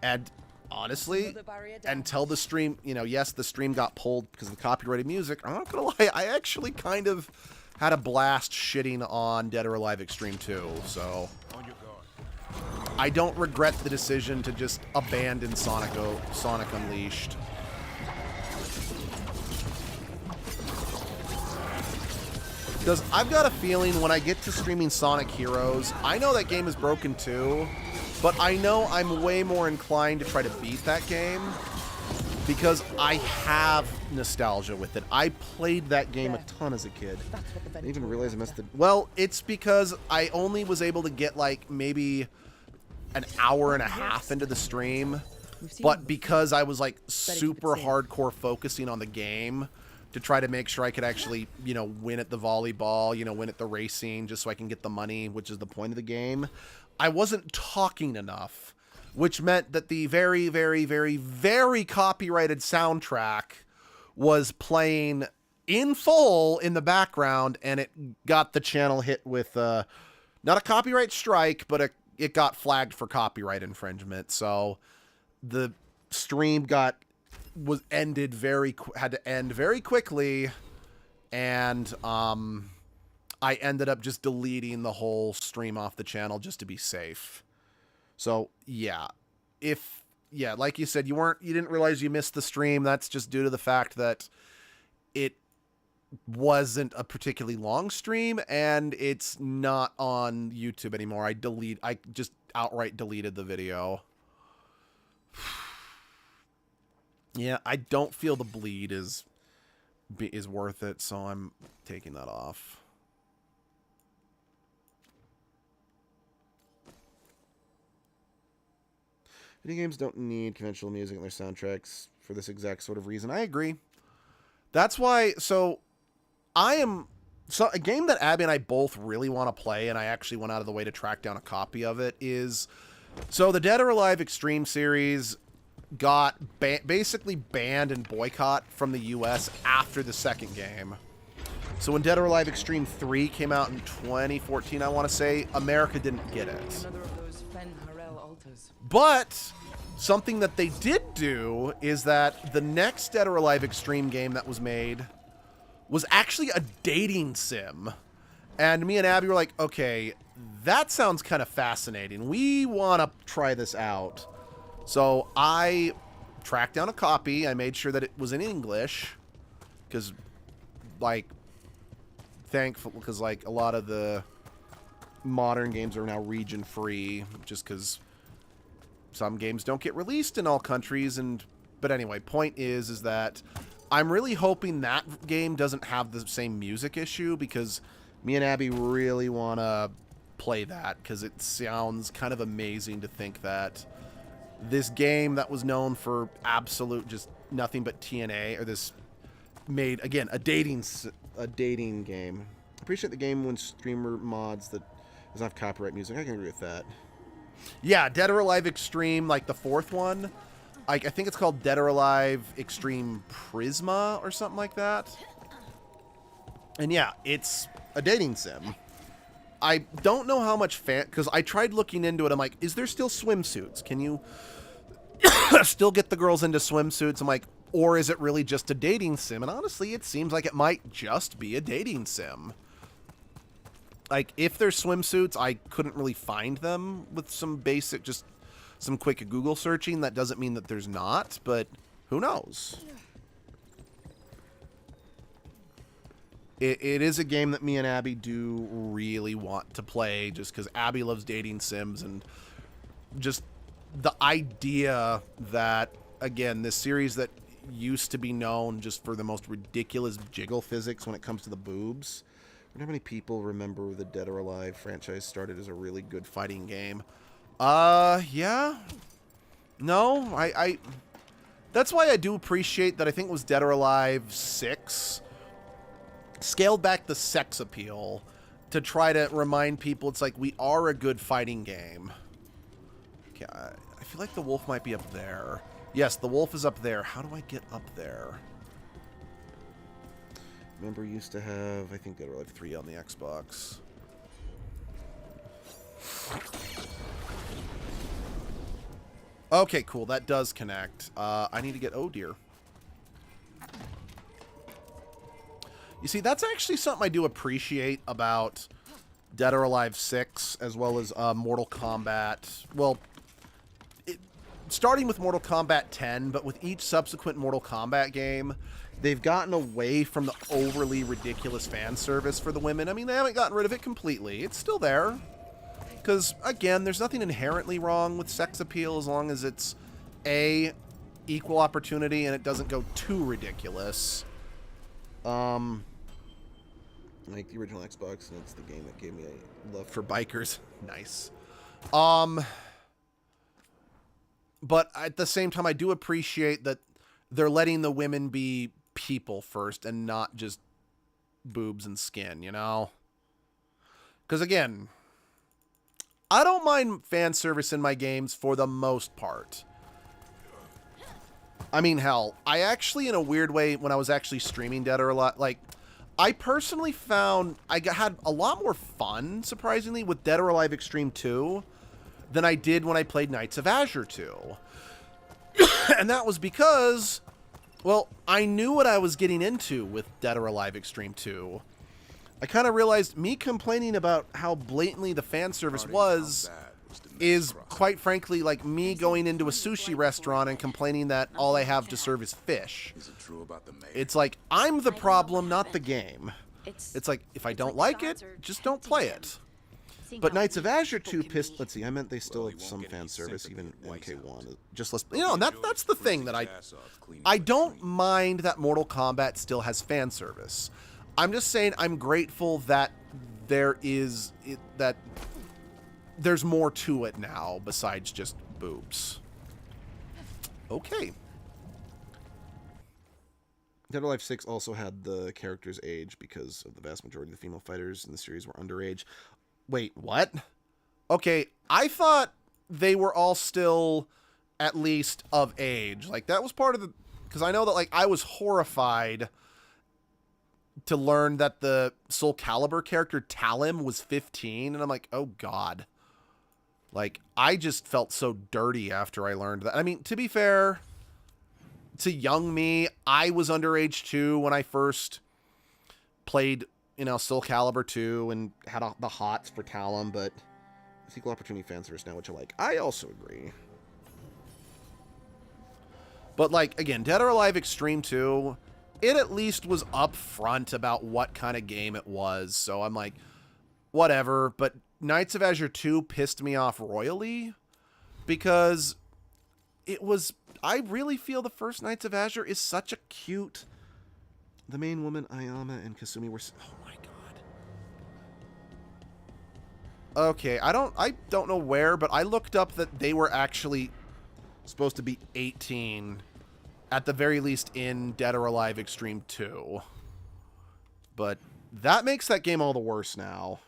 Speaker 1: And honestly, until the stream, you know, yes, the stream got pulled because of the copyrighted music. I'm not gonna lie, I actually kind of had a blast shitting on Dead or Alive Extreme 2, so I don't regret the decision to just abandon Sonic Unleashed. Because I've got a feeling when I get to streaming Sonic Heroes, I know that game is broken too, but I know I'm way more inclined to try to beat that game because I have nostalgia with it. I played that game a ton as a kid. I didn't even realize I missed the... Well, it's because I only was able to get like maybe an hour and a half into the stream, but because I was like super hardcore focusing on the game to try to make sure I could actually, you know, win at the volleyball, you know, win at the racing, just so I can get the money, which is the point of the game, I wasn't talking enough, which meant that the very, very, very, very copyrighted soundtrack was playing in full in the background, and it got the channel hit with, not a copyright strike, but it got flagged for copyright infringement, so the stream had to end very quickly, and I ended up just deleting the whole stream off the channel just to be safe. So yeah, like you said, you didn't realize you missed the stream. That's just due to the fact that it wasn't a particularly long stream and it's not on YouTube anymore. I just outright deleted the video. Yeah, I don't feel the bleed is worth it, so I'm taking that off. Video games don't need conventional music in their soundtracks for this exact sort of reason. I agree. That's why, a game that Abby and I both really want to play, and I actually went out of the way to track down a copy of it, is, so the Dead or Alive Extreme series got basically banned and boycott from the US after the second game. So when Dead or Alive Extreme 3 came out in 2014, I want to say, America didn't get it.
Speaker 4: Another of those Fen Harel altars.
Speaker 1: But something that they did do is that the next Dead or Alive Extreme game that was made was actually a dating sim. And me and Abby were like, okay, that sounds kind of fascinating. We want to try this out. So I tracked down a copy. I made sure that it was in English. Because, like, thankful, because, like, a lot of the modern games are now region free. Just because some games don't get released in all countries. But anyway, point is that I'm really hoping that game doesn't have the same music issue, because me and Abby really want to play that, because it sounds kind of amazing to think that this game that was known for absolute just nothing but TNA, or this made, again, a dating game. Appreciate the game when streamer mods that doesn't have copyright music. I can agree with that. Yeah, Dead or Alive Extreme, like the fourth one. I think it's called Dead or Alive Extreme Prisma or something like that. And yeah, it's a dating sim. I don't know how much because I tried looking into it. I'm like, is there still swimsuits? Can you still get the girls into swimsuits? I'm like, or is it really just a dating sim? And honestly, it seems like it might just be a dating sim. Like, if there's swimsuits, I couldn't really find them with some basic, just some quick Google searching. That doesn't mean that there's not, but who knows? It is a game that me and Abby do really want to play, just because Abby loves dating sims, and just the idea that, again, this series that used to be known just for the most ridiculous jiggle physics when it comes to the boobs. I wonder how many people remember the Dead or Alive franchise started as a really good fighting game. Yeah. No, I that's why I do appreciate that. I think it was Dead or Alive 6 scaled back the sex appeal to try to remind people it's like, we are a good fighting game. Okay, I feel like the wolf might be up there. Yes, the wolf is up there. How do I get up there? Remember, used to have, I think, Dead or Alive 3 on the Xbox. Okay, cool. That does connect. I need to get... Oh, dear. You see, that's actually something I do appreciate about Dead or Alive 6, as well as Mortal Kombat. Well, starting with Mortal Kombat 10, but with each subsequent Mortal Kombat game, they've gotten away from the overly ridiculous fan service for the women. I mean, they haven't gotten rid of it completely. It's still there. Because, again, there's nothing inherently wrong with sex appeal as long as it's, A, equal opportunity and it doesn't go too ridiculous. Like the original Xbox, and it's the game that gave me a love for bikers. Nice. But at the same time, I do appreciate that they're letting the women be people first and not just boobs and skin, you know? Because, again, I don't mind fan service in my games for the most part. I mean, hell, I actually, in a weird way, when I was actually streaming Dead or Alive, like, I personally found I had a lot more fun, surprisingly, with Dead or Alive Extreme 2 than I did when I played Knights of Azure 2. And that was because, well, I knew what I was getting into with Dead or Alive Extreme 2. I kind of realized me complaining about how blatantly the fan service was is, quite frankly, like me going into a sushi restaurant and complaining that all I have to serve is fish. It's like, I'm the problem, not the game. It's like, if I don't like it, just don't play it. But Knights of Azure 2 pissed... Let's see, I meant they still have some fan service, even MK1. Just less... You know, and that's the thing that I don't mind that Mortal Kombat still has fan service. I'm just saying I'm grateful that there's more to it now besides just boobs. Okay. Dead or Alive 6 also had the character's age because of the vast majority of the female fighters in the series were underage. Wait, what? Okay, I thought they were all still at least of age. Like, that was part of the... Because I know that, like, I was horrified to learn that the Soul Calibur character Talim was 15, and I'm like, oh god. Like, I just felt so dirty after I learned that. I mean, to be fair to young me, I was underage too when I first played, Soul Calibur 2 and had the hots for Talon, but it's equal opportunity fan service now, which I like. I also agree. But, like, again, Dead or Alive Extreme 2, it at least was upfront about what kind of game it was. So I'm like, whatever. But Knights of Azure 2 pissed me off royally because it was... I really feel the first Knights of Azure is such a cute... The main woman, Ayama, and Kasumi were... Oh my god. Okay, I don't know where, but I looked up that they were actually supposed to be 18... At the very least in Dead or Alive Extreme 2. But that makes that game all the worse now.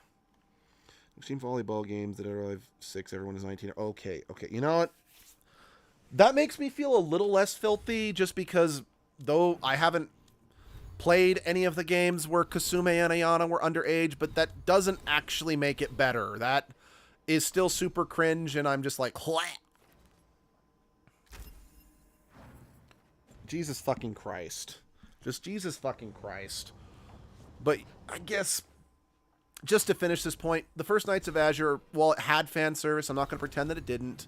Speaker 1: We've seen volleyball games, Dead or Alive 6, everyone is 19. Okay. You know what? That makes me feel a little less filthy just because, though I haven't played any of the games where Kasume and Ayana were underage, but that doesn't actually make it better. That is still super cringe, and I'm just like, Hwah! Jesus fucking Christ. Just Jesus fucking Christ. But I guess, just to finish this point, the first Knights of Azure, while it had fan service, I'm not going to pretend that it didn't.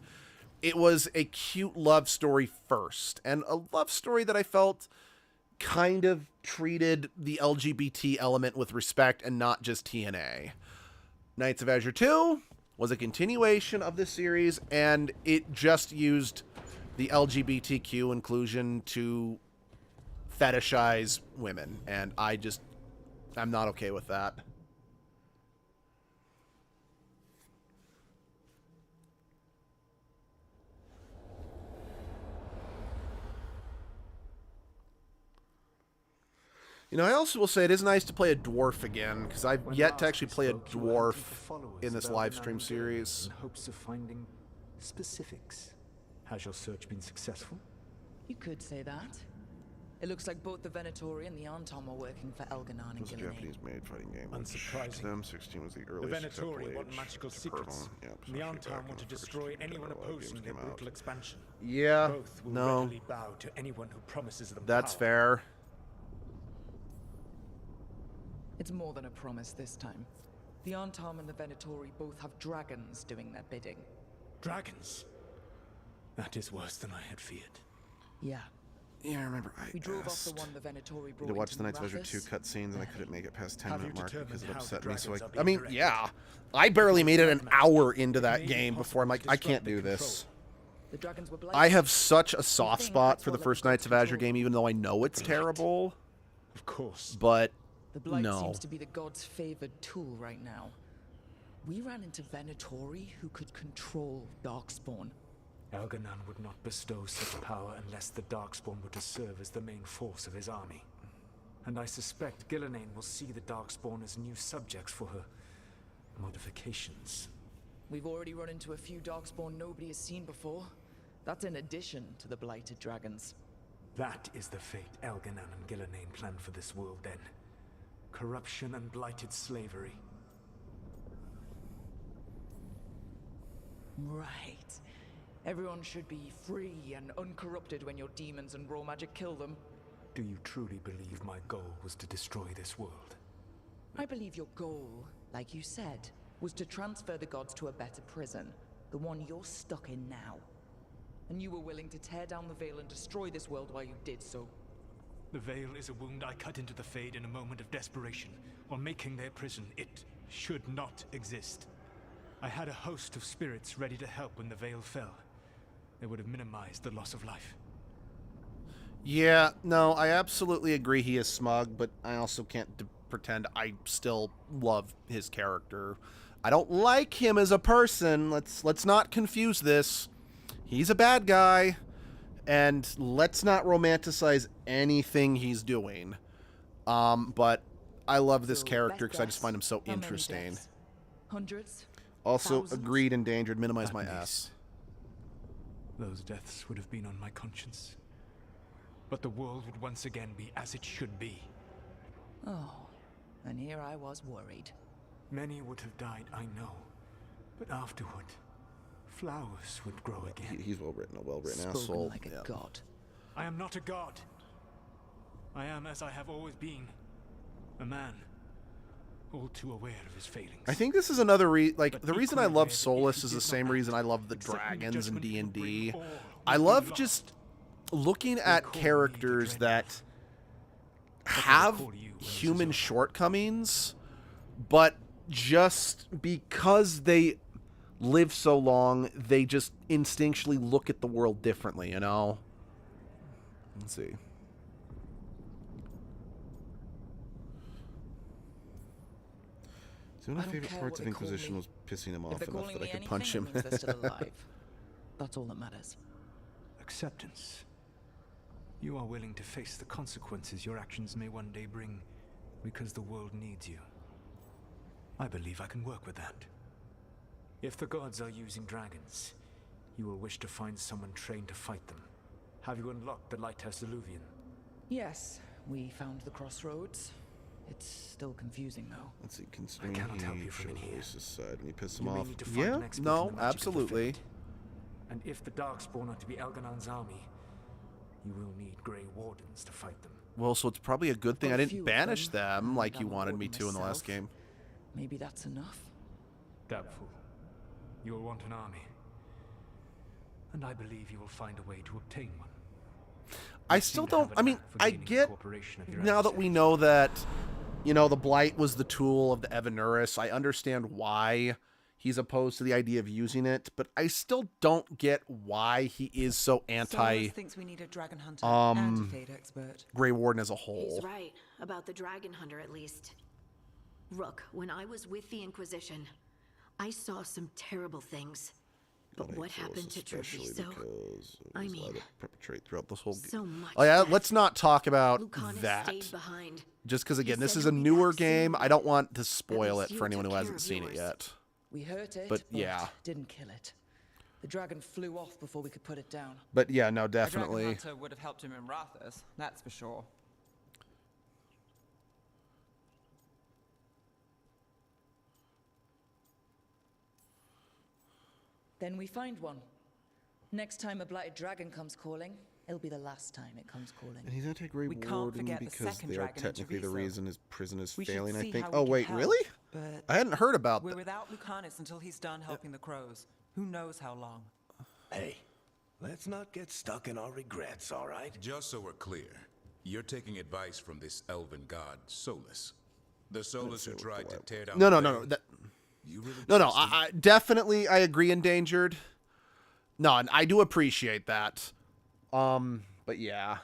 Speaker 1: It was a cute love story first. And a love story that I felt kind of treated the LGBT element with respect and not just TNA. Knights of Azure 2 was a continuation of this series, and it just used the LGBTQ inclusion to fetishize women, and I'm not okay with that. I also will say it is nice to play a dwarf again, because I've yet to actually play a dwarf in this live stream series.
Speaker 7: In hopes of finding specifics. Has your search been successful?
Speaker 4: You could say that. It looks like both the Venatori and the Anton were working for Elganon and
Speaker 1: It was a
Speaker 4: Gillian.
Speaker 1: Japanese-made fighting game.
Speaker 7: Unsurprising.
Speaker 1: To them, 16 was the
Speaker 7: The
Speaker 1: earliest
Speaker 7: Venatori want magical secrets. And the Anton want to destroy anyone opposing their brutal expansion.
Speaker 1: Yeah,
Speaker 7: Both will
Speaker 1: no,
Speaker 7: readily bow to anyone who promises them
Speaker 1: that's
Speaker 7: power.
Speaker 1: fair.
Speaker 4: It's more than a promise this time. The Antam and the Venatori both have dragons doing their bidding.
Speaker 7: Dragons? That is worse than I had feared.
Speaker 4: Yeah.
Speaker 1: Yeah, I remember
Speaker 4: We drove off the one the Venatori brought
Speaker 1: to watch
Speaker 4: into
Speaker 1: the Knights of Azure
Speaker 4: Rathus.
Speaker 1: 2 cutscenes, and I couldn't make it past 10
Speaker 7: Have
Speaker 1: minute
Speaker 7: you
Speaker 1: mark because
Speaker 7: determined
Speaker 1: it
Speaker 7: how the
Speaker 1: upset me. So
Speaker 7: dragons are
Speaker 1: I
Speaker 7: being
Speaker 1: mean,
Speaker 7: directed?
Speaker 1: yeah, I barely made it an hour into that
Speaker 7: It may be
Speaker 1: game before I'm like,
Speaker 7: possible
Speaker 1: I
Speaker 7: to
Speaker 1: can't
Speaker 7: disrupt
Speaker 1: do
Speaker 7: the
Speaker 1: this.
Speaker 4: The dragons were
Speaker 1: I have
Speaker 4: blighted.
Speaker 1: such a soft
Speaker 4: think
Speaker 1: spot
Speaker 4: that's
Speaker 1: for the
Speaker 4: what
Speaker 1: first
Speaker 4: let
Speaker 1: Knights of
Speaker 4: them
Speaker 1: Azure
Speaker 4: control
Speaker 1: game, even though I know it's terrible.
Speaker 7: Of course.
Speaker 1: But
Speaker 4: The blight
Speaker 1: no.
Speaker 4: seems to be the god's favored tool right now. We ran into Venatori who could control Darkspawn.
Speaker 7: Elganon would not bestow such power unless the Darkspawn were to serve as the main force of his army. And I suspect Gillenane will see the Darkspawn as new subjects for her modifications.
Speaker 4: We've already run into a few Darkspawn nobody has seen before. That's in addition to the blighted dragons.
Speaker 7: That is the fate Elganon and Gillenane planned for this world then. Corruption and blighted slavery.
Speaker 4: Right. Everyone should be free and uncorrupted when your demons and raw magic kill them.
Speaker 7: Do you truly believe my goal was to destroy this world?
Speaker 4: I believe your goal, like you said, was to transfer the gods to a better prison, the one you're stuck in now. And you were willing to tear down the veil and destroy this world while you did so.
Speaker 7: The veil is a wound I cut into the Fade in a moment of desperation, while making their prison. It should not exist. I had a host of spirits ready to help when the veil fell. They would have minimized the loss of life.
Speaker 1: Yeah, no, I absolutely agree he is smug, but I also can't pretend I still love his character. I don't like him as a person. Let's not confuse this. He's a bad guy, and let's not romanticize anything he's doing. But I love this
Speaker 4: So,
Speaker 1: character
Speaker 4: best
Speaker 1: because I just
Speaker 4: guess,
Speaker 1: find him so
Speaker 4: how many
Speaker 1: interesting.
Speaker 4: deaths? Hundreds?
Speaker 1: Also,
Speaker 4: Thousands?
Speaker 1: agreed, endangered, minimize
Speaker 7: At
Speaker 1: my
Speaker 7: least.
Speaker 1: S.
Speaker 7: Those deaths would have been on my conscience. But the world would once again be as it should be.
Speaker 4: Oh, and here I was worried.
Speaker 7: Many would have died, I know. But afterward, flowers would grow again.
Speaker 1: He's well-written, a well-written
Speaker 4: Spoken
Speaker 1: asshole.
Speaker 4: like a
Speaker 1: Yeah.
Speaker 4: god.
Speaker 7: I am not a god. I am as I have always been, a man, all too aware of his failings.
Speaker 1: I think this is another
Speaker 7: But
Speaker 1: the reason I
Speaker 7: equally
Speaker 1: love
Speaker 7: aware that
Speaker 1: Solus
Speaker 7: if
Speaker 1: is
Speaker 7: he
Speaker 1: the
Speaker 7: did
Speaker 1: same
Speaker 7: not
Speaker 1: reason I
Speaker 7: act,
Speaker 1: love the
Speaker 7: accepting
Speaker 1: dragons in
Speaker 7: judgment would bring
Speaker 1: D&D.
Speaker 7: all
Speaker 1: I
Speaker 7: would be
Speaker 1: love
Speaker 7: lost.
Speaker 1: just looking at
Speaker 7: call me the
Speaker 1: characters
Speaker 7: Dreadnought.
Speaker 1: that
Speaker 7: they
Speaker 1: have
Speaker 7: call you when this is
Speaker 1: human
Speaker 7: over.
Speaker 1: shortcomings, but just because they live so long, they just instinctually look at the world differently, you know? Let's see. So one of
Speaker 4: I
Speaker 1: my
Speaker 4: don't
Speaker 1: favorite
Speaker 4: care
Speaker 1: parts
Speaker 4: what
Speaker 1: of
Speaker 4: they call
Speaker 1: Inquisition
Speaker 4: me.
Speaker 1: was pissing him
Speaker 4: If
Speaker 1: off
Speaker 4: they're
Speaker 1: enough
Speaker 4: calling
Speaker 1: that I
Speaker 4: me
Speaker 1: could
Speaker 4: anything,
Speaker 1: punch him.
Speaker 4: it means they're still alive. That's all that matters.
Speaker 7: Acceptance. You are willing to face the consequences your actions may one day bring because the world needs you. I believe I can work with that. If the gods are using dragons, you will wish to find someone trained to fight them. Have you unlocked the Lighthouse Illuvian?
Speaker 4: Yes, we found the crossroads. It's still confusing, though.
Speaker 1: Let's see, considering
Speaker 7: cannot help
Speaker 1: he
Speaker 7: you from in
Speaker 1: shows
Speaker 7: here.
Speaker 1: Voices side when you piss him
Speaker 7: You may
Speaker 1: off.
Speaker 7: need to find
Speaker 1: Yeah,
Speaker 7: an expert in
Speaker 1: no,
Speaker 7: the magic of the
Speaker 1: absolutely.
Speaker 7: Fate. And if the Darkspawn are to be Elganon's army, you will need Grey Wardens to fight them.
Speaker 1: Well, so it's probably a good thing
Speaker 4: Got
Speaker 1: I
Speaker 4: a few
Speaker 1: didn't
Speaker 4: of
Speaker 1: banish
Speaker 4: them,
Speaker 1: them
Speaker 4: and
Speaker 1: like you
Speaker 4: I'm a
Speaker 1: wanted me
Speaker 4: warden
Speaker 1: to in the last
Speaker 4: myself.
Speaker 1: game.
Speaker 4: Maybe that's enough.
Speaker 7: Doubtful. You will want an army. And I believe you will find a way to obtain one.
Speaker 1: I
Speaker 7: You
Speaker 1: still
Speaker 7: seem to have
Speaker 1: don't.
Speaker 7: a
Speaker 1: I mean,
Speaker 7: knack for
Speaker 1: I
Speaker 7: gaining the
Speaker 1: get
Speaker 7: cooperation of your
Speaker 1: now that we
Speaker 7: adversaries.
Speaker 1: know that, you know, the Blight was the tool of the Evanurus. I understand why he's opposed to the idea of using it, but I still don't get why he is so anti
Speaker 8: Solus thinks we need a dragon hunter and a fate expert.
Speaker 1: Grey Warden as a whole.
Speaker 2: He's right about the dragon hunter, at least. Rook, when I was with the Inquisition, I saw some terrible things. But
Speaker 1: Not
Speaker 2: what
Speaker 1: close,
Speaker 2: happened to Drury?
Speaker 1: especially
Speaker 2: So,
Speaker 1: because it
Speaker 2: I
Speaker 1: was allowed
Speaker 2: mean,
Speaker 1: to perpetrate throughout this whole
Speaker 2: so much
Speaker 1: Oh yeah,
Speaker 2: death.
Speaker 1: let's not talk about
Speaker 2: Lucanus
Speaker 1: that.
Speaker 2: stayed behind.
Speaker 1: Just because again,
Speaker 2: He
Speaker 1: this
Speaker 2: said
Speaker 1: is a
Speaker 2: he'll be
Speaker 1: newer
Speaker 2: back
Speaker 1: game.
Speaker 2: soon.
Speaker 1: I don't want to spoil
Speaker 2: least
Speaker 1: it for
Speaker 2: you
Speaker 1: anyone
Speaker 2: took
Speaker 1: who
Speaker 2: care
Speaker 1: hasn't
Speaker 2: of
Speaker 1: seen it
Speaker 2: yours.
Speaker 1: yet.
Speaker 4: We hurt it,
Speaker 1: But, yeah.
Speaker 4: didn't kill it. The dragon flew off before we could put it down.
Speaker 1: But yeah, no,
Speaker 8: A dragon
Speaker 1: definitely.
Speaker 8: hunter would have helped him in Rathas, that's for sure.
Speaker 4: Then we find one. Next time a blighted dragon comes calling, it'll be the last time it comes calling.
Speaker 1: And he's anti-Grey
Speaker 8: We can't
Speaker 1: Warden
Speaker 8: forget the
Speaker 1: because
Speaker 8: second
Speaker 1: they are
Speaker 8: dragon in
Speaker 1: technically the
Speaker 8: Treviso.
Speaker 1: reason his prison is
Speaker 8: We should
Speaker 1: failing, I
Speaker 8: see
Speaker 1: think.
Speaker 8: how we
Speaker 1: Oh
Speaker 8: can
Speaker 1: wait,
Speaker 8: help,
Speaker 1: really?
Speaker 8: But
Speaker 1: I hadn't heard about
Speaker 8: we're
Speaker 1: that.
Speaker 8: without Lucanus until he's done helping the crows. Who knows how long?
Speaker 9: Hey, let's not get stuck in our regrets, all right?
Speaker 3: Just so we're clear, you're taking advice from this elven god, Solus. The Solus who tried to tear down
Speaker 1: No,
Speaker 3: the
Speaker 1: no,
Speaker 3: Veil.
Speaker 1: no, that,
Speaker 3: You really
Speaker 1: no, no.
Speaker 3: trust him?
Speaker 1: I definitely I agree. Endangered. No, and I do appreciate that. But yeah,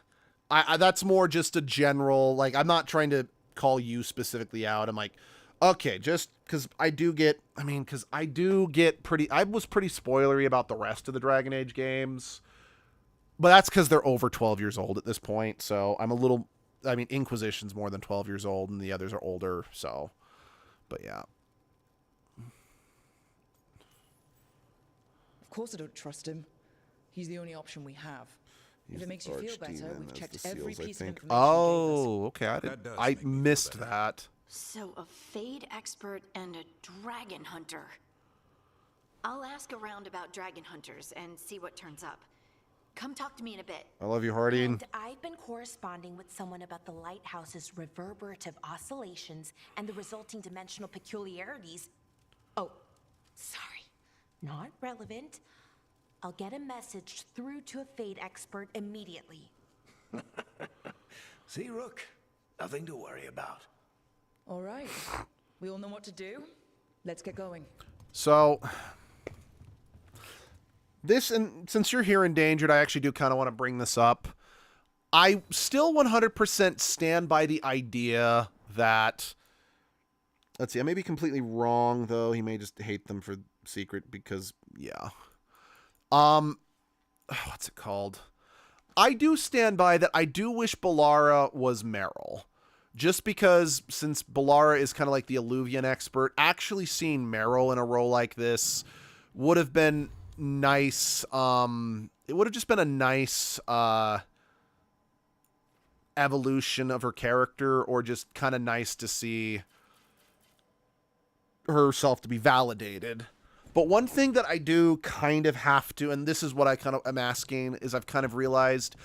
Speaker 1: I that's more just a general. Like, I'm not trying to call you specifically out. I'm like, okay, just because I do get. I mean, because I do get pretty. I was pretty spoilery about the rest of the Dragon Age games, but that's because they're over 12 years old at this point. So I'm a little. I mean, Inquisition's more than 12 years old, and the others are older. So, but yeah.
Speaker 4: Of course I don't trust him. He's the only option we have.
Speaker 1: He's
Speaker 4: If it makes
Speaker 1: the
Speaker 4: you feel better,
Speaker 1: archdemon
Speaker 4: we've
Speaker 1: as
Speaker 4: checked
Speaker 1: the
Speaker 4: every
Speaker 1: seals, I
Speaker 4: piece of
Speaker 1: think.
Speaker 4: information he gave us.
Speaker 1: Oh, okay.
Speaker 3: That does
Speaker 1: I
Speaker 3: make me feel
Speaker 1: missed
Speaker 3: better.
Speaker 1: that.
Speaker 2: So, a Fade expert and a dragon hunter. I'll ask around about dragon hunters and see what turns up. Come talk to me in a bit.
Speaker 1: I love you, Harding.
Speaker 10: And I've been corresponding with someone about the lighthouse's reverberative oscillations and the resulting dimensional peculiarities. Oh, sorry. Not relevant. I'll get a message through to a Fade expert immediately.
Speaker 9: See, Rook? Nothing to worry about.
Speaker 4: All right. We all know what to do. Let's get going.
Speaker 1: So, this, and since you're here endangered, I actually do kind of want to bring this up. I still 100% stand by the idea that, let's see, I may be completely wrong, though. He may just hate them for secret because, yeah. What's it called? I do stand by that. I do wish Ballara was Meryl. Just because, since Ballara is kind of like the Illuvian expert, actually seeing Meryl in a role like this would have been nice. It would have just been a nice evolution of her character, or just kind of nice to see herself to be validated. But one thing that I do kind of have to, and this is what I kind of am asking, is I've kind of realized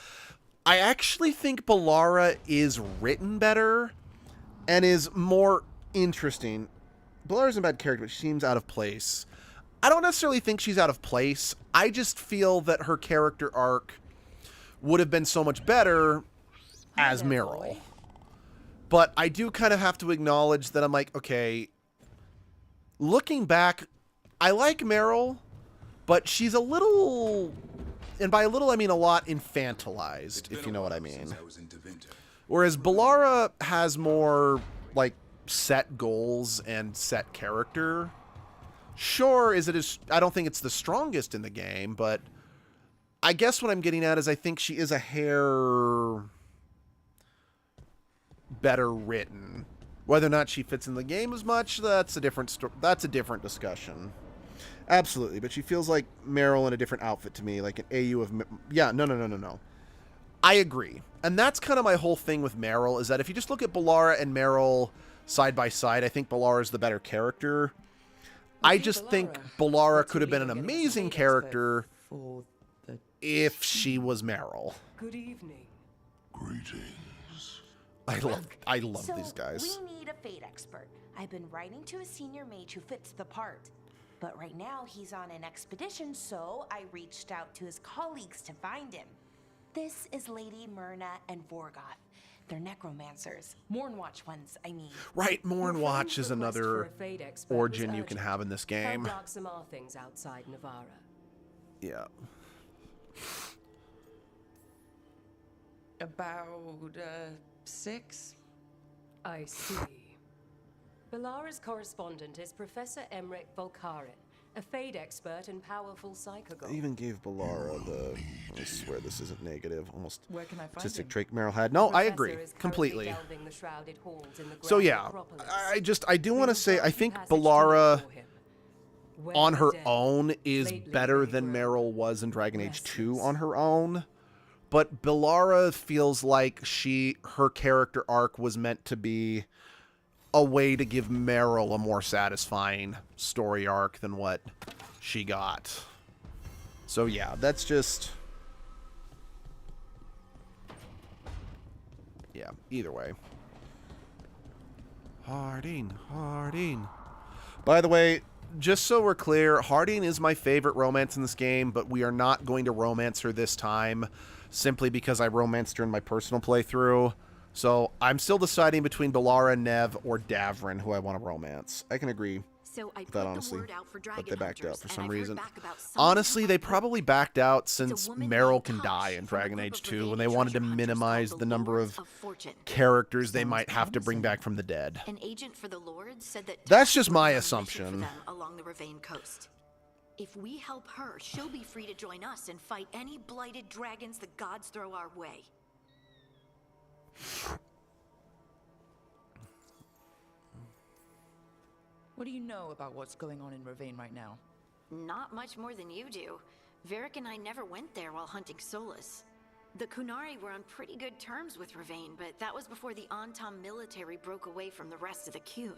Speaker 1: I actually think Ballara is written better and is more interesting. Ballara's a bad character, but she seems out of place. I don't necessarily think she's out of place. I just feel that her character arc would have been so much better as Meryl. But I do kind of have to acknowledge that I'm like, okay, looking back, I like Meryl, but she's a little, and by a little I mean a lot, infantilized, if you know what I mean. Whereas Ballara has more, like, set goals and set character. Sure, I don't think it's the strongest in the game, but I guess what I'm getting at is I think she is a hair better written. Whether or not she fits in the game as much, that's a different discussion. Absolutely, but she feels like Meryl in a different outfit to me, like an AU of... Yeah, no. I agree. And that's kind of my whole thing with Meryl, is that if you just look at Ballara and Meryl side by side, I think Ballara is the better character. I just think Ballara could have been an amazing character if she was Meryl.
Speaker 11: Good evening.
Speaker 3: Greetings.
Speaker 1: I love these guys.
Speaker 10: We need a fate expert. I've been writing to a senior mage who fits the part. But right now he's on an expedition, so I reached out to his colleagues to find him. This is Lady Myrna and Vorgoth. They're necromancers. Mournwatch ones, I mean.
Speaker 1: Right, Mournwatch is another origin you can have in this game.
Speaker 11: How darksome are things outside Navarra?
Speaker 1: Yeah.
Speaker 4: About, 6?
Speaker 11: I see. Ballara's correspondent is Professor Emmerich Volkarin, a Fade expert and powerful psychagogue.
Speaker 1: I even gave Ballara the... I swear this isn't negative. Almost
Speaker 4: Where can I find
Speaker 1: autistic
Speaker 4: him?
Speaker 1: trait Meryl had. No, I agree. Completely. So yeah, I do want to say, I think Ballara on her own is better than Meryl was in Dragon Age 2 on her own. But Ballara feels like her character arc was meant to be a way to give Meryl a more satisfying story arc than what she got. So yeah, that's just... Yeah, either way. Harding. By the way, just so we're clear, Harding is my favorite romance in this game, but we are not going to romance her this time, simply because I romanced her in my personal playthrough. So I'm still deciding between Ballara, Nev, or Davrin, who I want to romance. I can agree with that, honestly, but they backed out for some reason. Honestly, they probably backed out since Meryl can die in Dragon Age 2, when they wanted to minimize the number of characters they might have to bring back from the dead.
Speaker 2: An agent for the Lord said that
Speaker 1: That's just my assumption.
Speaker 2: Along the Ravane coast. If we help her, she'll be free to join us and fight any blighted dragons the gods throw our way.
Speaker 4: What do you know about what's going on in Ravane right now?
Speaker 2: Not much more than you do. Varric and I never went there while hunting Solus. The Kunari were on pretty good terms with Ravane, but that was before the Antam military broke away from the rest of the Qun.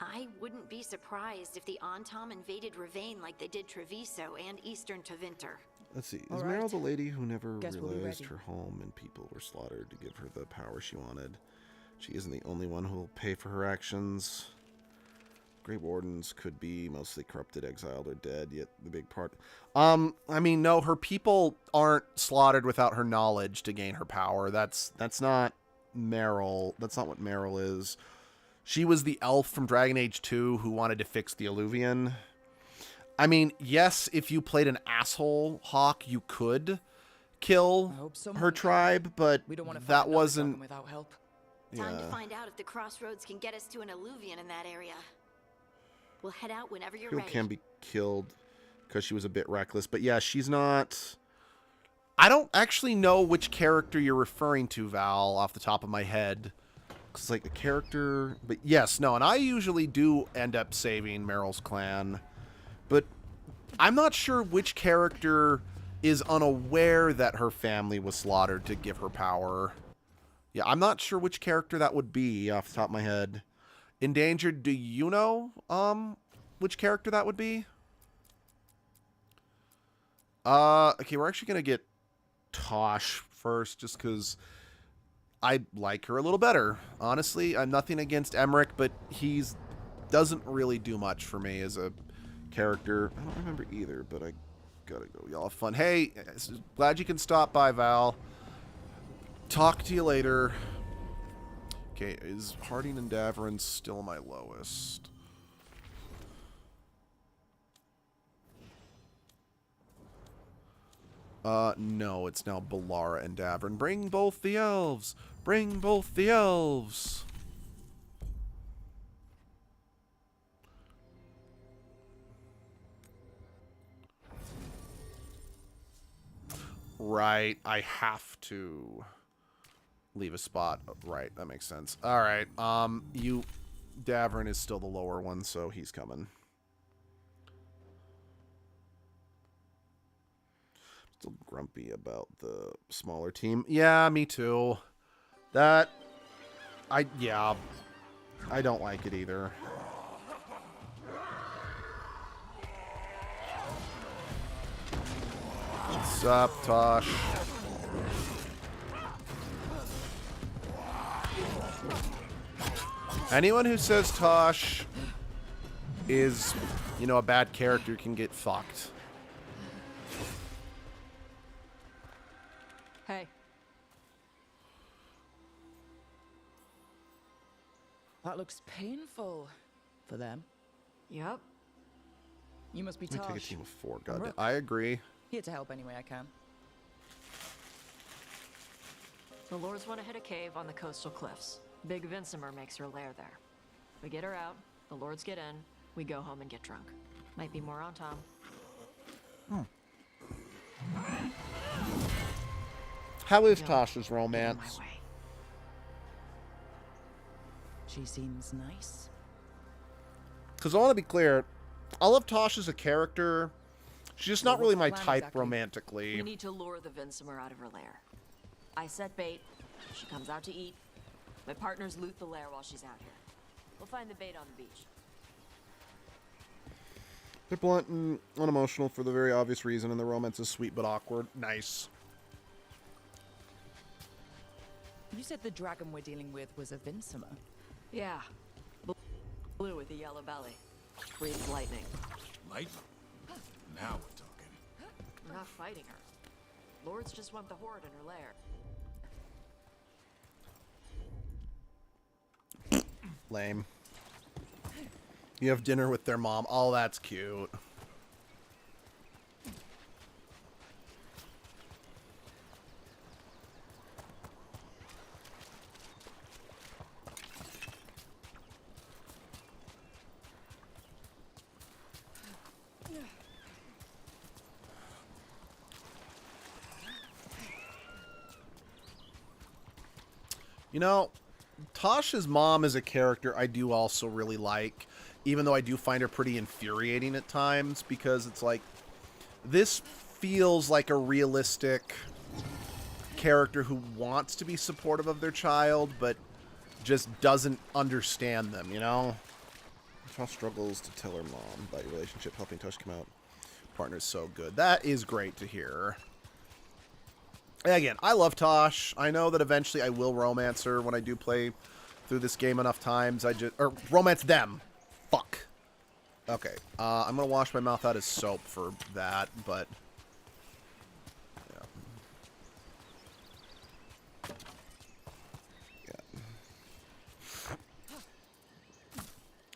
Speaker 2: I wouldn't be surprised if the Antam invaded Ravane like they did Treviso and Eastern Tevinter.
Speaker 1: Let's see. Is Meryl the lady who never realized her home and people were slaughtered to give her the power she wanted? She isn't the only one who will pay for her actions. Great Wardens could be mostly corrupted, exiled, or dead, yet the big part... I mean, no, her people aren't slaughtered without her knowledge to gain her power. That's not Meryl. That's not what Meryl is. She was the elf from Dragon Age 2 who wanted to fix the Alluvion. I mean, yes, if you played an asshole hawk, you could kill her tribe, but that wasn't...
Speaker 4: Without help.
Speaker 2: Time to find out if the crossroads can get us to an Alluvion in that area. We'll head out whenever you're ready.
Speaker 1: Can be killed because she was a bit reckless, but yeah, she's not... I don't actually know which character you're referring to, Val, off the top of my head. It's like a character, but yes, no, and I usually do end up saving Meryl's clan, but I'm not sure which character is unaware that her family was slaughtered to give her power. Yeah, I'm not sure which character that would be off the top of my head. Endangered, do you know which character that would be? Okay, we're actually gonna get Tosh first, just because I like her a little better. Honestly, I'm nothing against Emmerich, but he's doesn't really do much for me as a character. I don't remember either, but I gotta go. Y'all have fun. Hey, glad you can stop by, Val. Talk to you later. Okay, is Harding and Daverin still my lowest? No, it's now Balara and Davern. Bring both the elves! Bring both the elves! Right, I have to leave a spot. Right, that makes sense. Alright, Davern is still the lower one, so he's coming. Still grumpy about the smaller team. Yeah, me too. I don't like it either. What's up, Tosh? Anyone who says Tosh is, you know, a bad character can get fucked.
Speaker 12: Hey.
Speaker 4: That looks painful for them.
Speaker 12: Yep.
Speaker 4: You must be
Speaker 1: Let me take a
Speaker 4: Tosh.
Speaker 1: team of 4. God, I agree.
Speaker 4: Here to help any way I can.
Speaker 12: The lords want to hit a cave on the coastal cliffs. Big Vincimer makes her lair there. We get her out, the lords get in, we go home and get drunk. Might be more on Tom.
Speaker 1: How is Tasha's romance?
Speaker 4: She seems nice.
Speaker 1: Because I want to be clear, I love Tasha as a character. She's just not really my type romantically.
Speaker 12: We need to lure the Vincimer out of her lair. I set bait, she comes out to eat. My partners loot the lair while she's out here. We'll find the bait on the beach.
Speaker 1: They're blunt and unemotional for the very obvious reason, and the romance is sweet but awkward. Nice.
Speaker 4: You said the dragon we're dealing with was a Vincimer.
Speaker 12: Yeah. Blue with a yellow belly. Breathes lightning.
Speaker 3: Lightning? Now we're talking.
Speaker 12: We're not fighting her. Lords just want the horde in her lair.
Speaker 1: Lame. You have dinner with their mom. Oh, that's cute. You know, Tasha's mom as a character I do also really like, even though I do find her pretty infuriating at times, because it's like, this feels like a realistic character who wants to be supportive of their child, but just doesn't understand them, you know? Tasha struggles to tell her mom about your relationship, helping Tasha come out. Partner's so good. That is great to hear. Again, I love Tosh. I know that eventually I will romance her when I do play through this game enough times. Or romance them. Fuck. Okay. I'm gonna wash my mouth out as soap for that, but yeah.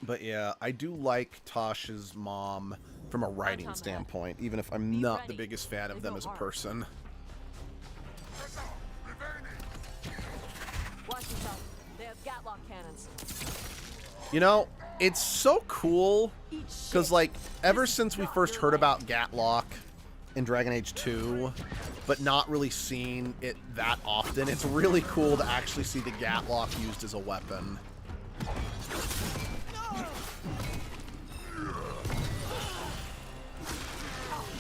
Speaker 1: But yeah, I do like Tosh's mom from a writing standpoint, even if I'm not the biggest fan of them as a person.
Speaker 12: Watch yourself. They have Gatlock cannons.
Speaker 1: You know, it's so cool, because, like, ever since we first heard about Gatlock in Dragon Age 2, but not really seeing it that often, it's really cool to actually see the Gatlock used as a weapon.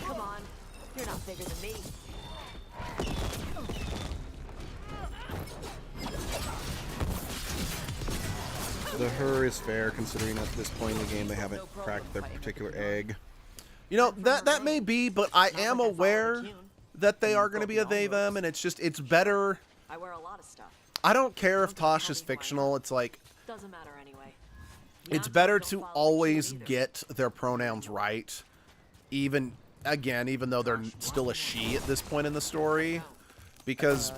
Speaker 12: Come on. You're not bigger than me.
Speaker 1: The her is fair, considering at this point in the game they haven't cracked their particular egg. You know, that may be, but I am aware that they are going to be a they, them, and it's just, it's better.
Speaker 12: I wear a lot of stuff.
Speaker 1: I don't care if Tosh is fictional. It's like,
Speaker 12: Doesn't matter anyway.
Speaker 1: it's better to always get their pronouns right. Even though they're still a she at this point in the story. Because,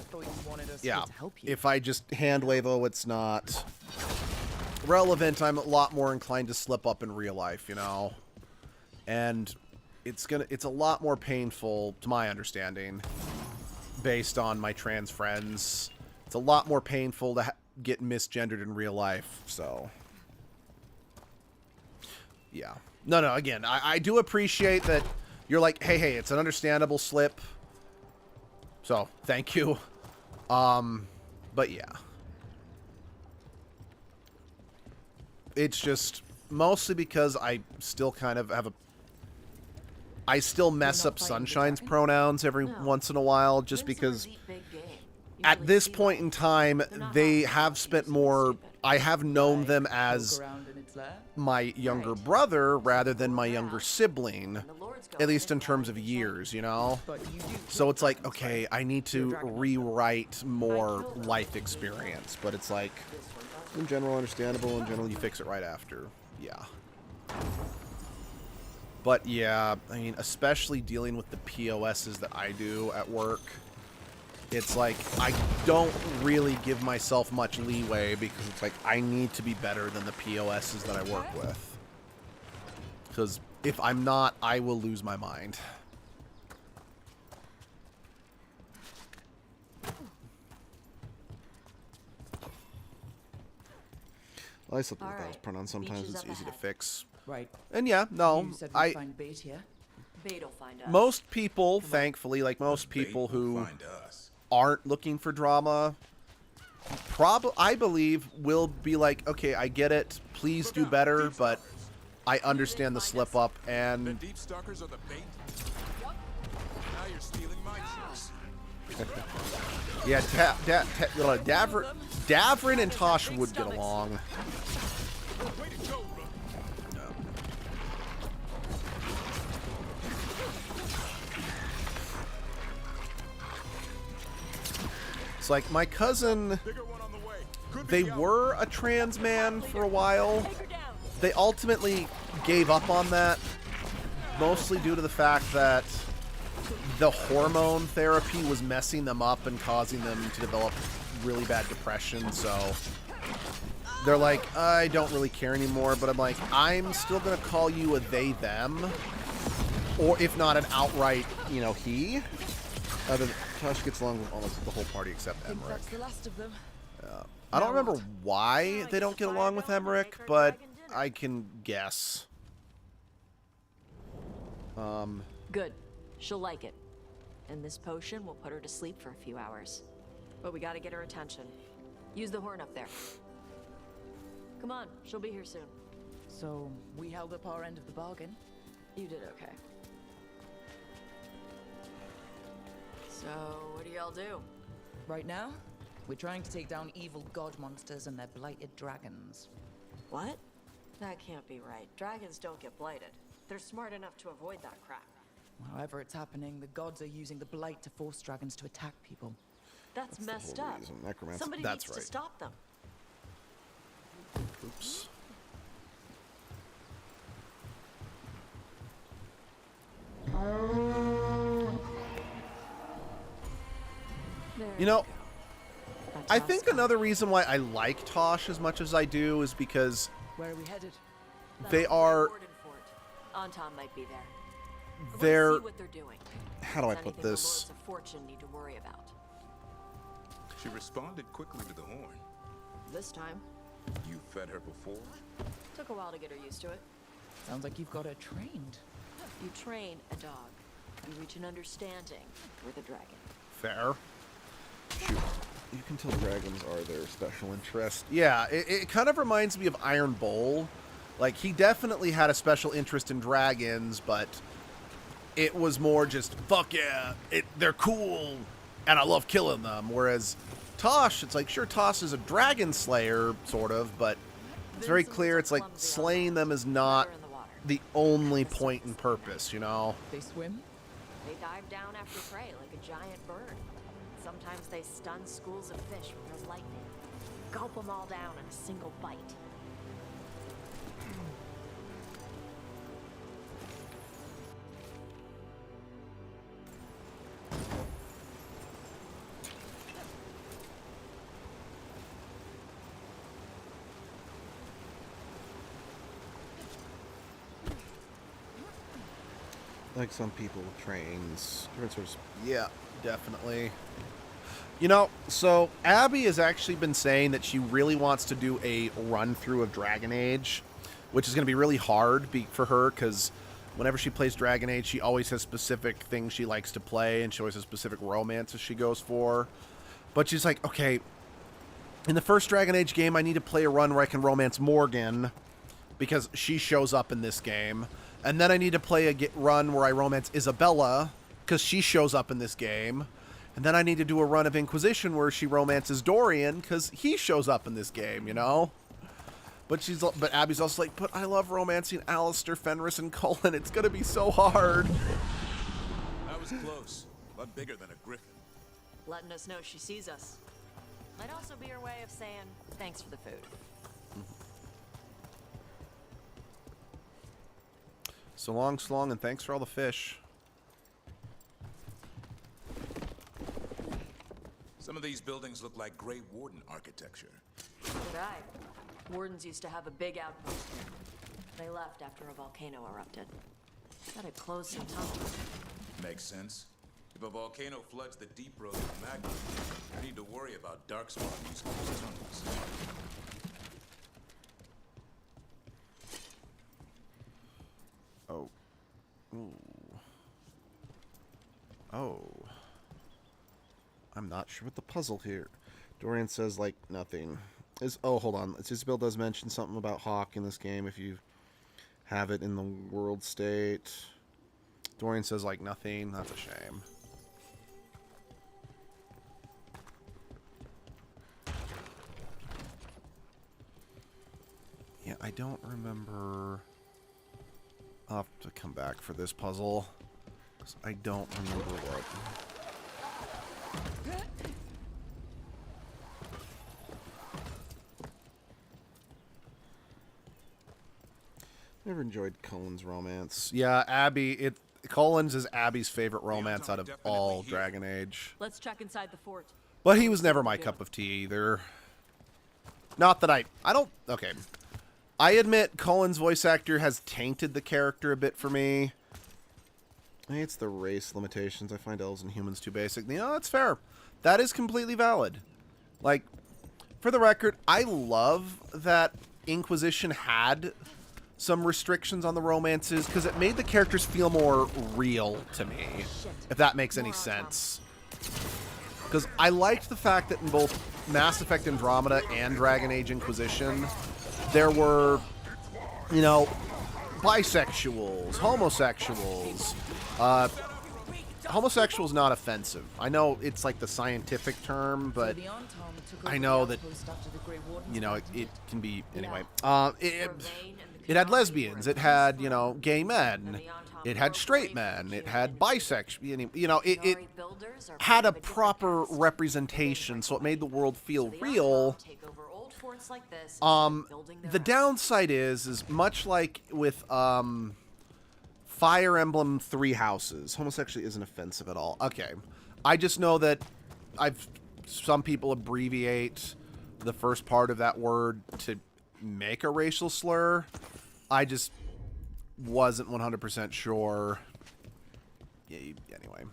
Speaker 1: yeah, if I just hand wave, oh, it's not relevant, I'm a lot more inclined to slip up in real life, you know? And it's a lot more painful, to my understanding, based on my trans friends. It's a lot more painful to get misgendered in real life, so. Yeah. No, again, I do appreciate that you're like, hey, it's an understandable slip. So, thank you. But yeah. It's just mostly because I still kind of have I still mess up Sunshine's pronouns every once in a while just because at this point in time, they have spent more. I have known them as my younger brother rather than my younger sibling, at least in terms of years, you know? So it's like, okay, I need to rewrite more life experience, but it's like, in general, understandable. In general, you fix it right after. Yeah. But yeah, I mean, especially dealing with the POSs that I do at work, it's like, I don't really give myself much leeway because it's like, I need to be better than the POSs that I work with. Because if I'm not, I will lose my mind. Well, I still think that was pronounced. Sometimes it's easy to fix.
Speaker 4: Right.
Speaker 1: And yeah, no,
Speaker 4: I find bait here.
Speaker 12: Bait'll find us.
Speaker 1: Most people, thankfully, like most people who aren't looking for drama, I believe, will be like, okay, I get it. Please do better, but I understand the slip up, and
Speaker 3: The deep stalkers are the bait. Now you're stealing my chicks.
Speaker 1: yeah, Davrin and Tosh would get along. It's like my cousin, they were a trans man for a while. They ultimately gave up on that, mostly due to the fact that the hormone therapy was messing them up and causing them to develop really bad depression, so they're like, I don't really care anymore, but I'm like, I'm still going to call you a they, them, or if not an outright, you know, he. Tosh gets along with almost the whole party except Emmerich.
Speaker 4: That's the last of them.
Speaker 1: I don't remember why they don't get along with Emmerich, but I can guess.
Speaker 12: Good. She'll like it. And this potion will put her to sleep for a few hours. But we gotta get her attention. Use the horn up there. Come on, she'll be here soon.
Speaker 4: So, we held up our end of the bargain.
Speaker 12: You did okay. So, what do y'all do?
Speaker 4: Right now, we're trying to take down evil god monsters and their blighted dragons.
Speaker 12: What? That can't be right. Dragons don't get blighted. They're smart enough to avoid that crap.
Speaker 4: However it's happening, the gods are using the blight to force dragons to attack people.
Speaker 12: That's messed up. Somebody needs to stop them.
Speaker 1: Oops. You know, I think another reason why I like Tosh as much as I do is because
Speaker 4: where are we headed?
Speaker 1: They are.
Speaker 12: Anton might be there.
Speaker 1: They're.
Speaker 12: See what they're doing.
Speaker 1: How do I put this?
Speaker 12: The fortune need to worry about.
Speaker 3: She responded quickly to the horn.
Speaker 12: This time.
Speaker 3: You fed her before?
Speaker 12: Took a while to get her used to it.
Speaker 4: Sounds like you've got her trained.
Speaker 12: You train a dog. You reach an understanding with a dragon.
Speaker 1: Fair. Shoot. You can tell dragons are their special interest. Yeah, it kind of reminds me of Iron Bull. Like, he definitely had a special interest in dragons, but it was more just, fuck yeah, they're cool, and I love killing them. Whereas Tosh, it's like, sure, Tosh is a dragon slayer, sort of, but it's very clear it's like slaying them is not the only point and purpose, you know?
Speaker 4: They swim?
Speaker 12: They dive down after prey like a giant bird. Sometimes they stun schools of fish with their lightning. Gulp them all down in a single bite.
Speaker 1: Like some people with trains. Different sorts of, yeah, definitely. You know, so Abby has actually been saying that she really wants to do a run-through of Dragon Age, which is going to be really hard for her, because whenever she plays Dragon Age, she always has specific things she likes to play, and she always has specific romances she goes for. But she's like, okay, in the first Dragon Age game, I need to play a run where I can romance Morgan, because she shows up in this game. And then I need to play a run where I romance Isabella, because she shows up in this game. And then I need to do a run of Inquisition where she romances Dorian, because he shows up in this game, you know? But Abby's also like, but I love romancing Alistair, Fenris, and Cullen. It's going to be so hard.
Speaker 3: That was close, but bigger than a griffin.
Speaker 12: Letting us know she sees us. Might also be her way of saying thanks for the food.
Speaker 1: So long, and thanks for all the fish.
Speaker 3: Some of these buildings look like Grey Warden architecture.
Speaker 12: Did I? Wardens used to have a big outpost here. They left after a volcano erupted. Gotta close some tunnels.
Speaker 3: Makes sense. If a volcano floods the deep road with magma, you need to worry about Darkspawn using those tunnels.
Speaker 1: Oh. Ooh. Oh. I'm not sure what the puzzle here. Dorian says, like, nothing. Oh, hold on. Isabel does mention something about Hawk in this game if you have it in the world state. Dorian says, like, nothing. That's a shame. Yeah, I don't remember... I'll have to come back for this puzzle, because I don't remember what. Never enjoyed Cullen's romance. Yeah, Abby, Cullen's is Abby's favorite romance out of all Dragon Age.
Speaker 12: Let's check inside the fort.
Speaker 1: But he was never my cup of tea either. Not that I don't, okay. I admit Cullen's voice actor has tainted the character a bit for me. It's the race limitations. I find elves and humans too basic. You know, that's fair. That is completely valid. Like, for the record, I love that Inquisition had some restrictions on the romances, because it made the characters feel more real to me, if that makes any sense. Because I liked the fact that in both Mass Effect Andromeda and Dragon Age Inquisition, there were, you know, bisexuals, homosexuals. Homosexual's not offensive. I know it's like the scientific term, but I know that, you know, it can be, anyway. It had lesbians, it had, you know, gay men, it had straight men, it had bisexual, you know, it had a proper representation, so it made the world feel real. The downside is much like with Fire Emblem Three Houses, homosexuality isn't offensive at all. Okay, I just know that some people abbreviate the first part of that word to make a racial slur. I just wasn't 100% sure. Yeah, anyway.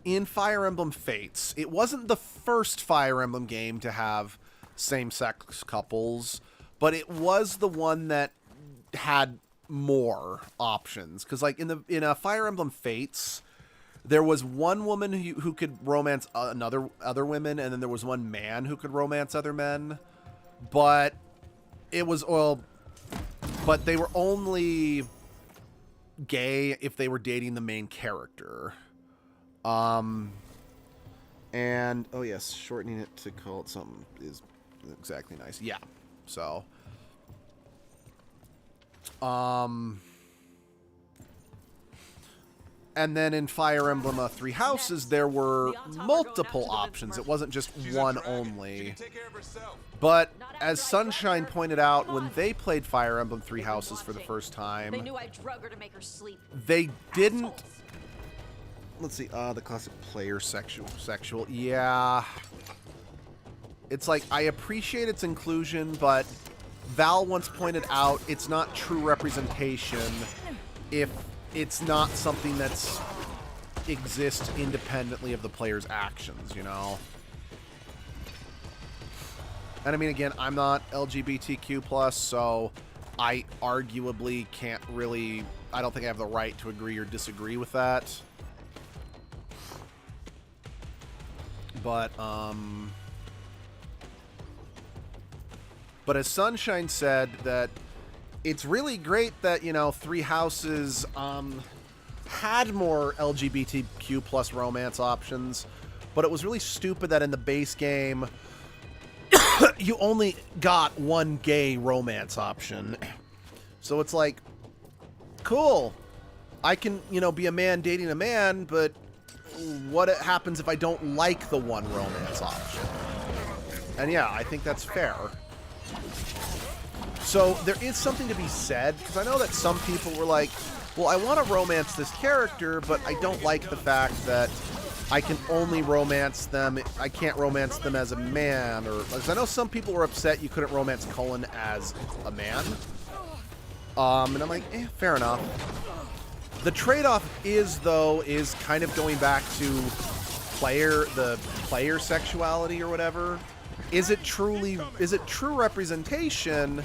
Speaker 1: In Fire Emblem Fates, it wasn't the first Fire Emblem game to have same-sex couples, but it was the one that had more options. Because, like, in a Fire Emblem Fates, there was one woman who could romance other women, and then there was one man who could romance other men. But it was, well, but they were only gay if they were dating the main character. And, oh yes, shortening it to call it something is exactly nice. Yeah. So, and then in Fire Emblem Three Houses, there were multiple options. It wasn't just one only. But as Sunshine pointed out when they played Fire Emblem Three Houses for the first time,
Speaker 12: They knew I drug her to make her sleep.
Speaker 1: they didn't. Let's see. The classic player sexual. Yeah. It's like, I appreciate its inclusion, but Val once pointed out it's not true representation if it's not something that's exists independently of the player's actions, you know? And I mean, again, I'm not LGBTQ+, so I arguably can't really... I don't think I have the right to agree or disagree with that. But as Sunshine said, that it's really great that, you know, Three Houses had more LGBTQ plus romance options, but it was really stupid that in the base game you only got one gay romance option. So it's like, cool, I can, you know, be a man dating a man, but what happens if I don't like the one romance option? And yeah, I think that's fair. So there is something to be said, because I know that some people were like, well, I want to romance this character, but I don't like the fact that I can only romance them, I can't romance them as a man, or, because I know some people were upset you couldn't romance Cullen as a man. And I'm like, fair enough. The trade-off is kind of going back to the player sexuality or whatever. Is it true representation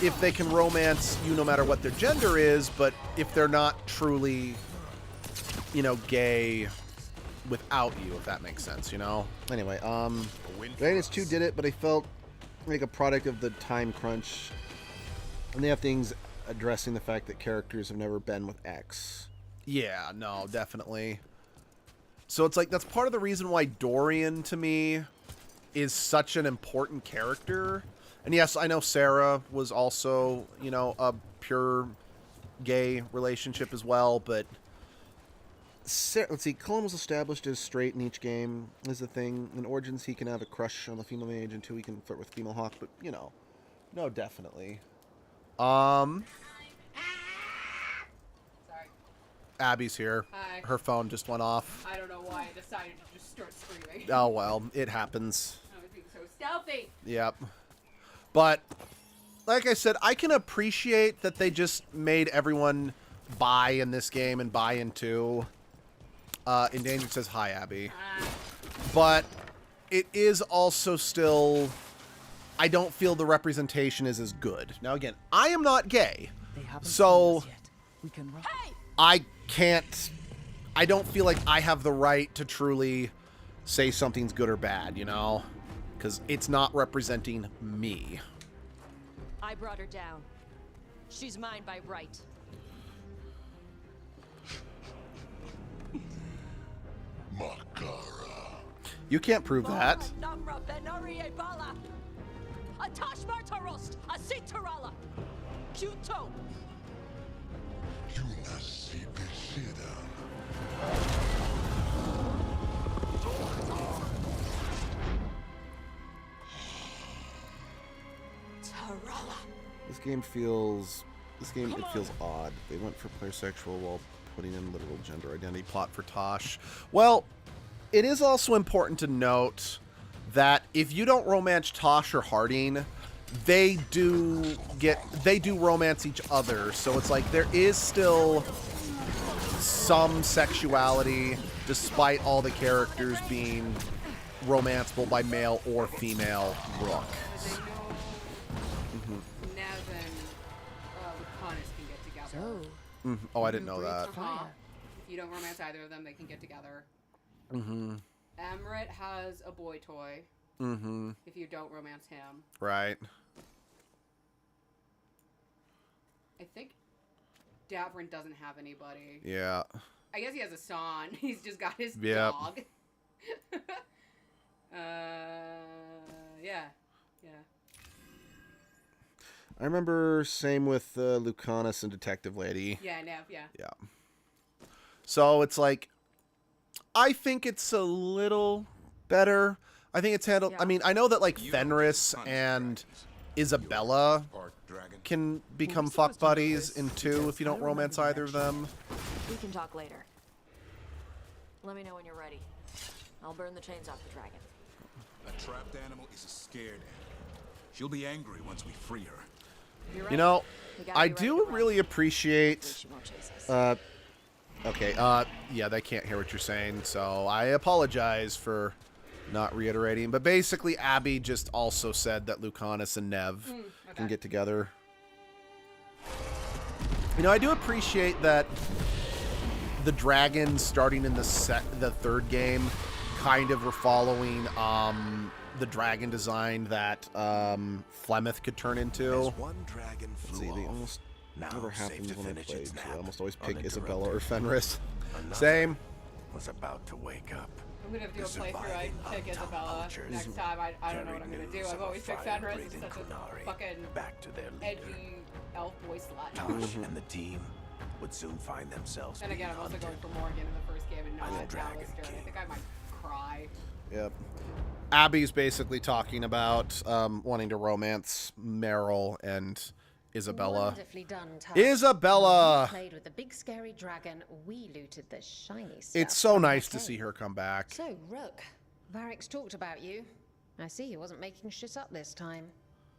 Speaker 1: if they can romance you no matter what their gender is, but if they're not truly, you know, gay without you, if that makes sense, you know? Anyway, Dragon's 2 did it, but I felt like a product of the time crunch. And they have things addressing the fact that characters have never been with X. Yeah, no, definitely. So it's like, that's part of the reason why Dorian, to me, is such an important character. And yes, I know Sarah was also, you know, a pure gay relationship as well, but Sarah, let's see, Cullen was established as straight in each game, is the thing. In Origins, he can have a crush on the female mage, and 2, he can flirt with female hawk, but, you know, no, definitely.
Speaker 13: Sorry.
Speaker 1: Abby's here.
Speaker 13: Hi.
Speaker 1: Her phone just went off.
Speaker 13: I don't know why I decided to just start screaming.
Speaker 1: Oh, well, it happens.
Speaker 13: I was being so stealthy.
Speaker 1: Yep. But, like I said, I can appreciate that they just made everyone bi in this game and bi in 2. Endangered says, hi, Abby. But it is also still... I don't feel the representation is as good. Now, again, I am not gay. So,
Speaker 4: We can run.
Speaker 1: I can't... I don't feel like I have the right to truly say something's good or bad, you know? Because it's not representing me.
Speaker 12: I brought her down. She's mine by right.
Speaker 1: You can't prove that. This game feels odd. They went for player sexual while putting in literal gender identity plot for Tosh. Well, it is also important to note that if you don't romance Tosh or Harding, they do romance each other. So it's like there is still some sexuality despite all the characters being romanceable by male or female rooks.
Speaker 13: Now then, the Connors can get together.
Speaker 1: Oh, I didn't know that.
Speaker 13: If you don't romance either of them, they can get together.
Speaker 1: Mm-hmm.
Speaker 13: Emmerich has a boy toy.
Speaker 1: Mm-hmm.
Speaker 13: If you don't romance him.
Speaker 1: Right.
Speaker 13: I think Davrin doesn't have anybody.
Speaker 1: Yeah.
Speaker 13: I guess he has a son. He's just got his
Speaker 1: Yep.
Speaker 13: dog. Yeah. Yeah.
Speaker 1: I remember same with Lucanus and Detective Lady.
Speaker 13: Yeah, Nev, yeah.
Speaker 1: Yeah. So it's like, I think it's a little better. I think it's handled.
Speaker 12: Yeah.
Speaker 1: I mean, I know that like Fenris and Isabella can become fuck buddies in 2 if you don't romance either of them.
Speaker 12: We can talk later. Let me know when you're ready. I'll burn the chains off the dragon.
Speaker 3: A trapped animal is a scared animal. She'll be angry once we free her.
Speaker 12: You're
Speaker 1: You
Speaker 12: right.
Speaker 1: know,
Speaker 12: We gotta
Speaker 1: I
Speaker 12: be ready
Speaker 1: do
Speaker 12: to run.
Speaker 1: really appreciate.
Speaker 12: She won't chase us.
Speaker 1: Okay. Yeah, they can't hear what you're saying, so I apologize for not reiterating. But basically, Abby just also said that Lucanus and Nev can get together. You know, I do appreciate that the dragons starting in the 3rd game kind of were following the dragon design that Flemeth could turn into.
Speaker 9: As one dragon
Speaker 1: Let's
Speaker 9: flew
Speaker 1: see, they
Speaker 9: off,
Speaker 1: almost
Speaker 9: now
Speaker 1: never
Speaker 9: safe
Speaker 1: happens
Speaker 9: to
Speaker 1: when I
Speaker 9: finish
Speaker 1: played.
Speaker 9: its
Speaker 1: So I
Speaker 9: nap,
Speaker 1: almost always pick
Speaker 9: uninterrupted.
Speaker 1: Isabella or Fenris.
Speaker 9: Another
Speaker 1: Same.
Speaker 9: was about to wake up.
Speaker 13: I'm gonna do a
Speaker 9: The
Speaker 13: playthrough. I
Speaker 9: surviving
Speaker 13: pick
Speaker 9: Untold
Speaker 13: Isabella
Speaker 9: vultures
Speaker 13: next time. I don't know what I'm gonna
Speaker 9: carried
Speaker 13: do.
Speaker 9: news
Speaker 13: I've
Speaker 9: of a
Speaker 13: always picked Fenris. It's
Speaker 9: fire-breathing
Speaker 13: such a
Speaker 9: Qunari
Speaker 13: fucking
Speaker 9: back to their leader.
Speaker 13: edgy elf boy slut.
Speaker 9: Tosh and the team would soon find themselves
Speaker 13: And again,
Speaker 9: being
Speaker 13: I'm also
Speaker 9: hunted
Speaker 13: going for Morgan in the first game and
Speaker 9: by
Speaker 13: not
Speaker 9: the Dragon
Speaker 13: Alistair. I
Speaker 9: King.
Speaker 13: think I might cry.
Speaker 1: Yep. Abby's basically talking about wanting to romance Meryl and Isabella.
Speaker 14: Wonderfully done, Tash.
Speaker 1: Isabella!
Speaker 14: You played with the big scary dragon. We looted the shiny stuff.
Speaker 1: It's so
Speaker 14: from
Speaker 1: nice
Speaker 14: her
Speaker 1: to see
Speaker 14: cave.
Speaker 1: her come back.
Speaker 14: So, Rook, Varric's talked about you. I see he wasn't making shit up this time.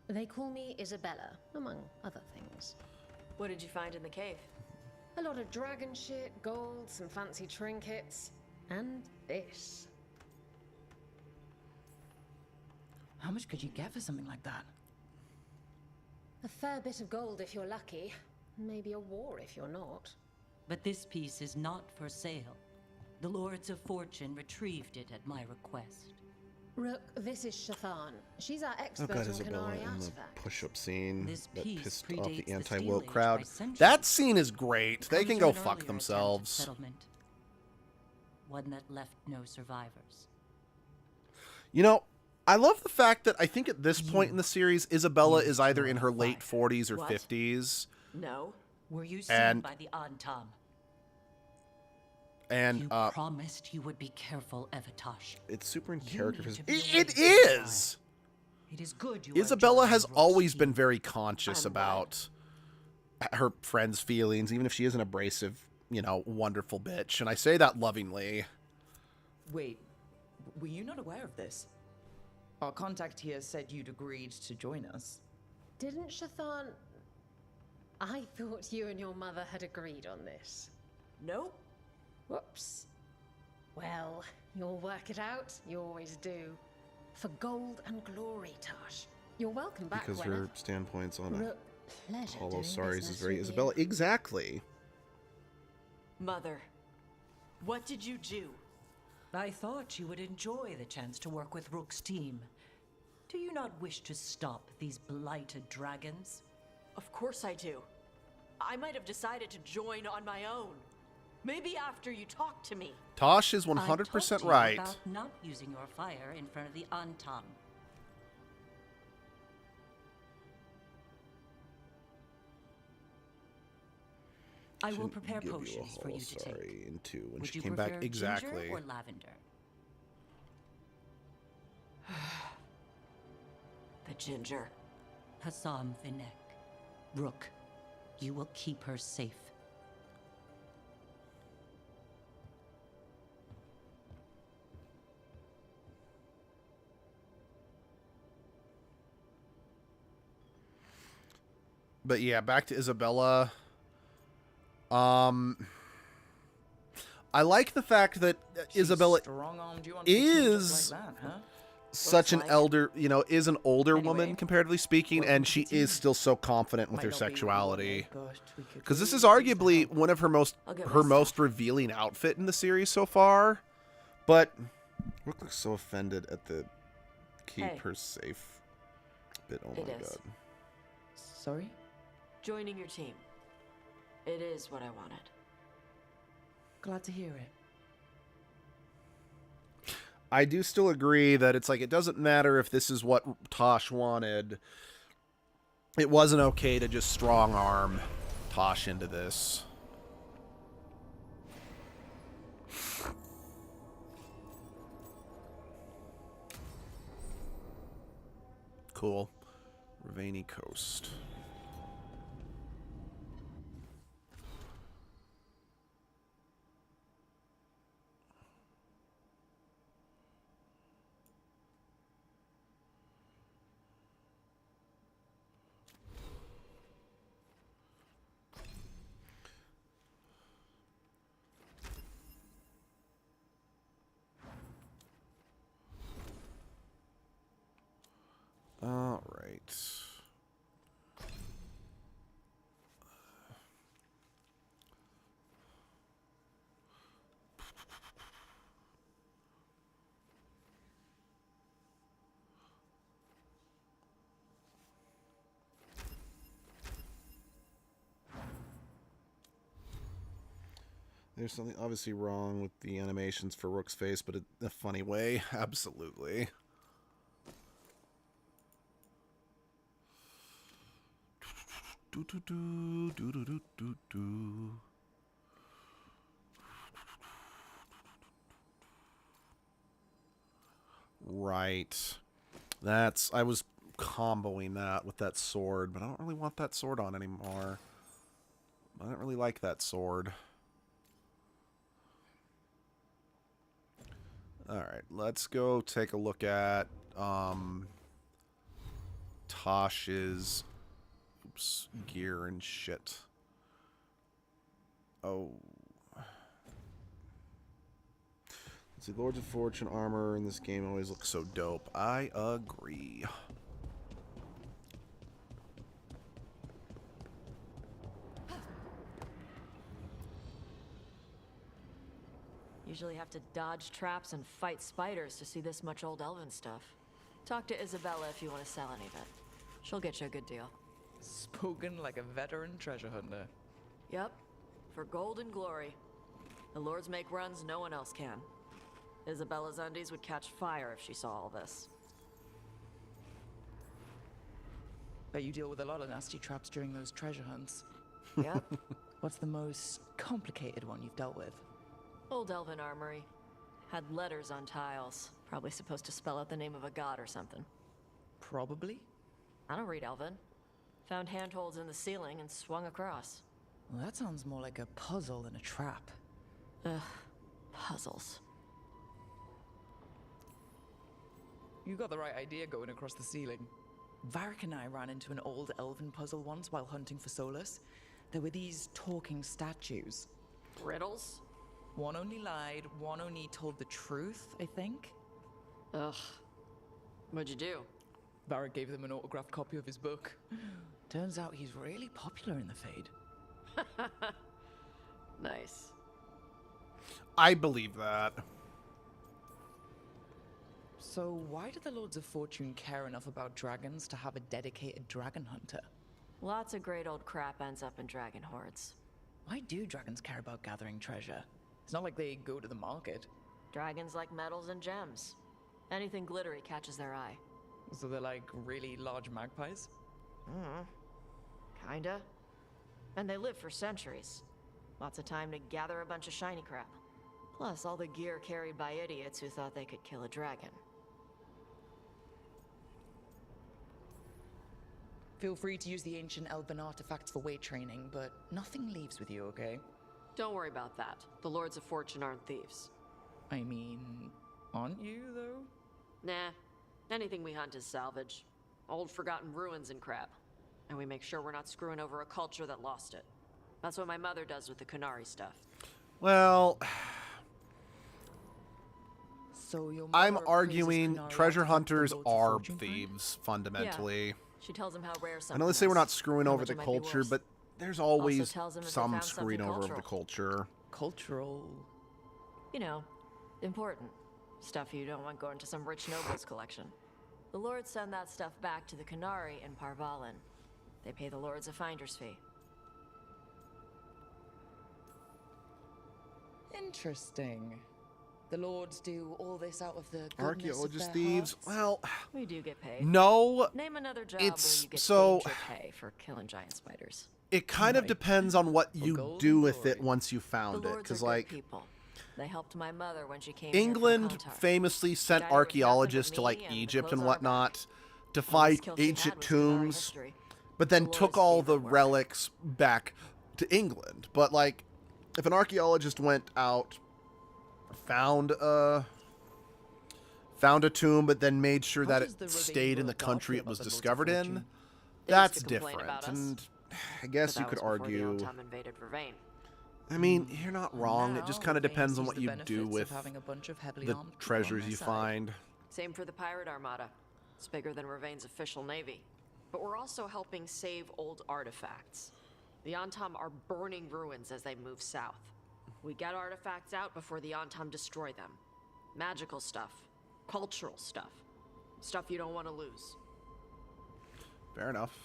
Speaker 14: They call me Isabella, among other things.
Speaker 12: What did you find in the cave?
Speaker 14: A lot of dragon shit, gold, some fancy trinkets, and this.
Speaker 4: How much could you get for something like that?
Speaker 14: A fair bit of gold if you're lucky. Maybe a war if you're not.
Speaker 15: But this piece is not for sale. The Lords of Fortune retrieved it at my request.
Speaker 14: Rook, this is Shathan. She's our
Speaker 1: Oh
Speaker 14: expert
Speaker 1: god,
Speaker 14: on
Speaker 1: Isabella
Speaker 14: Qunari
Speaker 1: in the
Speaker 14: artifacts.
Speaker 1: push-up scene
Speaker 15: This
Speaker 1: that
Speaker 15: piece
Speaker 1: pissed off
Speaker 15: predates
Speaker 1: the
Speaker 15: the
Speaker 1: anti-woke
Speaker 15: Steel Age
Speaker 1: crowd.
Speaker 15: by centuries.
Speaker 1: That scene is great. They
Speaker 15: Comes
Speaker 1: can
Speaker 15: from
Speaker 1: go
Speaker 15: an
Speaker 1: fuck
Speaker 15: earlier attempt at
Speaker 1: themselves.
Speaker 15: settlement. One that left no survivors.
Speaker 1: You know, I love the fact that I think at this point in the series, Isabella is either in her late 40s or
Speaker 15: What?
Speaker 1: 50s.
Speaker 12: No.
Speaker 15: Were you seen
Speaker 1: And-
Speaker 15: by the Antam?
Speaker 1: And
Speaker 15: You promised you would be careful, Evatosh.
Speaker 1: it's super in
Speaker 15: You
Speaker 1: character.
Speaker 15: need to
Speaker 1: It,
Speaker 15: be
Speaker 1: it
Speaker 15: awake all the
Speaker 1: is!
Speaker 15: It is good you are
Speaker 1: Isabella
Speaker 15: joining
Speaker 1: has
Speaker 15: Rook's
Speaker 1: always
Speaker 15: team.
Speaker 1: been very conscious
Speaker 12: I'm
Speaker 1: about her friends' feelings, even if she is an abrasive, you know, wonderful bitch. And I say that lovingly.
Speaker 4: Wait, were you not aware of this? Our contact here said you'd agreed to join us.
Speaker 14: Didn't Shathan... I thought you and your mother had agreed on this.
Speaker 12: Nope.
Speaker 14: Whoops. Well, you'll work it out. You always do. For gold and glory, Tosh. You're welcome back,
Speaker 1: Because her standpoints on
Speaker 14: Rook, pleasure
Speaker 1: Hollow
Speaker 14: doing
Speaker 1: Saris is
Speaker 14: business
Speaker 1: very
Speaker 14: with you.
Speaker 1: Isabella. Exactly.
Speaker 12: Mother, what did you do?
Speaker 15: I thought you would enjoy the chance to work with Rook's team. Do you not wish to stop these blighted dragons?
Speaker 12: Of course I do. I might have decided to join on my own. Maybe after you talked to me.
Speaker 1: Tosh is
Speaker 15: I talked
Speaker 1: 100%
Speaker 15: to you
Speaker 1: right.
Speaker 15: about not using your fire in front of the Antam. I will
Speaker 1: Shouldn't
Speaker 15: prepare
Speaker 1: give you a
Speaker 15: potions for you
Speaker 1: Hollow
Speaker 15: to take.
Speaker 1: Sari in 2 when
Speaker 15: Would
Speaker 1: she
Speaker 15: you
Speaker 1: came
Speaker 15: prefer
Speaker 1: back.
Speaker 15: ginger
Speaker 1: Exactly.
Speaker 15: or lavender?
Speaker 12: The ginger.
Speaker 15: Hassam Vinek. Rook, you will keep her safe.
Speaker 1: But yeah, back to Isabella. I like the fact that Isabella
Speaker 4: Strong-armed you on
Speaker 1: is
Speaker 4: just like that, huh?
Speaker 1: such an
Speaker 12: like.
Speaker 1: elder, you know, is an older
Speaker 4: Anyway,
Speaker 1: woman comparatively speaking,
Speaker 4: welcome
Speaker 1: and
Speaker 4: to
Speaker 1: she
Speaker 4: the team.
Speaker 1: is still so confident with
Speaker 4: Might
Speaker 1: her
Speaker 4: not be what we
Speaker 1: sexuality.
Speaker 4: wanted, but we could
Speaker 1: Because this
Speaker 4: really
Speaker 1: is
Speaker 4: use the
Speaker 1: arguably
Speaker 4: help.
Speaker 1: one of her most
Speaker 12: I'll get
Speaker 1: her
Speaker 12: my
Speaker 1: most
Speaker 12: stuff.
Speaker 1: revealing outfit in the series so far. But Rook looks so offended at the keep
Speaker 12: Hey.
Speaker 1: her safe bit. Oh
Speaker 12: It
Speaker 1: my
Speaker 12: is.
Speaker 1: god.
Speaker 4: Sorry?
Speaker 12: Joining your team. It is what I wanted.
Speaker 4: Glad to hear it.
Speaker 1: I do still agree that it's like it doesn't matter if this is what Tosh wanted. it wasn't okay to just strong arm Tosh into this. Cool. Ravani Coast. All right. There's something obviously wrong with the animations for Rook's face, but in a funny way. Absolutely. Right. I was comboing that with that sword, but I don't really want that sword on anymore. I don't really like that sword. Alright, let's go take a look at Tosh's gear and shit. Oh. Let's see, Lords of Fortune armor in this game always looks so dope. I agree.
Speaker 12: Usually have to dodge traps and fight spiders to see this much old elven stuff. Talk to Isabella if you want to sell any of it. She'll get you a good deal.
Speaker 4: Spoken like a veteran treasure hunter.
Speaker 12: Yep. For gold and glory. The lords make runs no one else can. Isabella's undies would catch fire if she saw all this.
Speaker 4: Bet you deal with a lot of nasty traps during those treasure hunts.
Speaker 12: Yep.
Speaker 4: What's the most complicated one you've dealt with?
Speaker 12: Old elven armory. Had letters on tiles. Probably supposed to spell out the name of a god or something.
Speaker 4: Probably?
Speaker 12: I don't read elven. Found handholds in the ceiling and swung across.
Speaker 4: Well, that sounds more like a puzzle than a trap.
Speaker 12: Ugh. Puzzles.
Speaker 4: You got the right idea going across the ceiling. Varric and I ran into an old elven puzzle once while hunting for Solus. There were these talking statues.
Speaker 12: Riddles?
Speaker 4: One only lied, one only told the truth, I think.
Speaker 12: Ugh. What'd you do?
Speaker 4: Varric gave them an autographed copy of his book. Turns out he's really popular in the Fade.
Speaker 12: Nice.
Speaker 1: I believe that.
Speaker 4: So why do the Lords of Fortune care enough about dragons to have a dedicated dragon hunter?
Speaker 12: Lots of great old crap ends up in dragon hordes.
Speaker 4: Why do dragons care about gathering treasure? It's not like they go to the market.
Speaker 12: Dragons like metals and gems. Anything glittery catches their eye.
Speaker 4: So they're like really large magpies?
Speaker 12: Kinda. And they live for centuries. Lots of time to gather a bunch of shiny crap. Plus all the gear carried by idiots who thought they could kill a dragon.
Speaker 4: Feel free to use the ancient elven artifacts for weight training, but nothing leaves with you, okay?
Speaker 12: Don't worry about that. The Lords of Fortune aren't thieves.
Speaker 4: I mean, aren't you, though?
Speaker 12: Nah. Anything we hunt is salvage. Old forgotten ruins and crap. And we make sure we're not screwing over a culture that lost it. That's what my mother does with the Kunari stuff.
Speaker 1: Well,
Speaker 4: so
Speaker 1: I'm arguing treasure hunters are thieves, fundamentally.
Speaker 12: Yeah. She tells them how rare
Speaker 1: I
Speaker 12: something
Speaker 1: know they say we're
Speaker 12: is,
Speaker 1: not screwing
Speaker 12: how
Speaker 1: over
Speaker 12: much
Speaker 1: the
Speaker 12: it might be
Speaker 1: culture,
Speaker 12: worth.
Speaker 1: but there's always
Speaker 12: Also tells them if they
Speaker 1: some
Speaker 12: found
Speaker 1: screwing
Speaker 12: something
Speaker 1: over of the
Speaker 12: cultural.
Speaker 1: culture.
Speaker 4: Cultural?
Speaker 12: You know, important. Stuff you don't want going to some rich noble's collection. The lords send that stuff back to the Kunari in Parvalin. They pay the lords a finder's fee.
Speaker 4: Interesting. The lords do all this out of the goodness
Speaker 1: Archaeologist
Speaker 4: of their
Speaker 1: thieves.
Speaker 4: hearts?
Speaker 1: Well,
Speaker 12: We do get paid.
Speaker 1: no.
Speaker 12: Name another job
Speaker 1: It's
Speaker 12: where you get
Speaker 1: so.
Speaker 12: danger pay for killing giant spiders.
Speaker 1: It kind of depends on what you
Speaker 4: gold
Speaker 1: do
Speaker 4: and
Speaker 1: with it
Speaker 4: glory.
Speaker 1: once you
Speaker 12: The
Speaker 1: found it.
Speaker 12: lords
Speaker 1: Because,
Speaker 12: are good
Speaker 1: like,
Speaker 12: people. They helped my mother when she came here
Speaker 1: England
Speaker 12: from Kantar.
Speaker 1: famously sent
Speaker 12: guy who was
Speaker 1: archaeologists
Speaker 12: nothing
Speaker 1: to,
Speaker 12: but
Speaker 1: like,
Speaker 12: me and the
Speaker 1: Egypt
Speaker 12: clothes
Speaker 1: and
Speaker 12: on her back.
Speaker 1: whatnot to
Speaker 12: All this
Speaker 1: find
Speaker 12: kill she had
Speaker 1: ancient
Speaker 12: was Kunari
Speaker 1: tombs,
Speaker 12: history.
Speaker 1: but then
Speaker 12: Dolores'
Speaker 1: took all the
Speaker 12: favorite work.
Speaker 1: relics back to England. But, like, if an archaeologist went out, found a tomb, but then made sure
Speaker 4: How
Speaker 1: that
Speaker 4: does
Speaker 1: it
Speaker 4: the
Speaker 1: stayed in the
Speaker 4: Veilguard
Speaker 1: country
Speaker 4: feel
Speaker 1: it was
Speaker 4: about the Lords of
Speaker 1: discovered in,
Speaker 4: Fortune?
Speaker 12: They used
Speaker 1: that's
Speaker 12: to complain
Speaker 1: different.
Speaker 12: about us,
Speaker 1: And I guess
Speaker 12: but
Speaker 1: you
Speaker 12: that
Speaker 1: could
Speaker 12: was before the
Speaker 1: argue.
Speaker 12: Antom invaded Vervain.
Speaker 1: I mean, you're not wrong. It
Speaker 4: Now,
Speaker 1: just kind of
Speaker 4: Vervain
Speaker 1: depends on
Speaker 4: sees
Speaker 1: what
Speaker 4: the
Speaker 1: you do
Speaker 4: benefits
Speaker 1: with
Speaker 4: of having a bunch of heavily
Speaker 1: the
Speaker 4: armed people on
Speaker 1: treasures
Speaker 4: their
Speaker 1: you
Speaker 4: side.
Speaker 1: find.
Speaker 12: Same for the pirate armada. It's bigger than Vervain's official navy. But we're also helping save old artifacts. The Antom are burning ruins as they move south. We get artifacts out before the Antom destroy them. Magical stuff. Cultural stuff. Stuff you don't want to lose.
Speaker 1: Fair enough.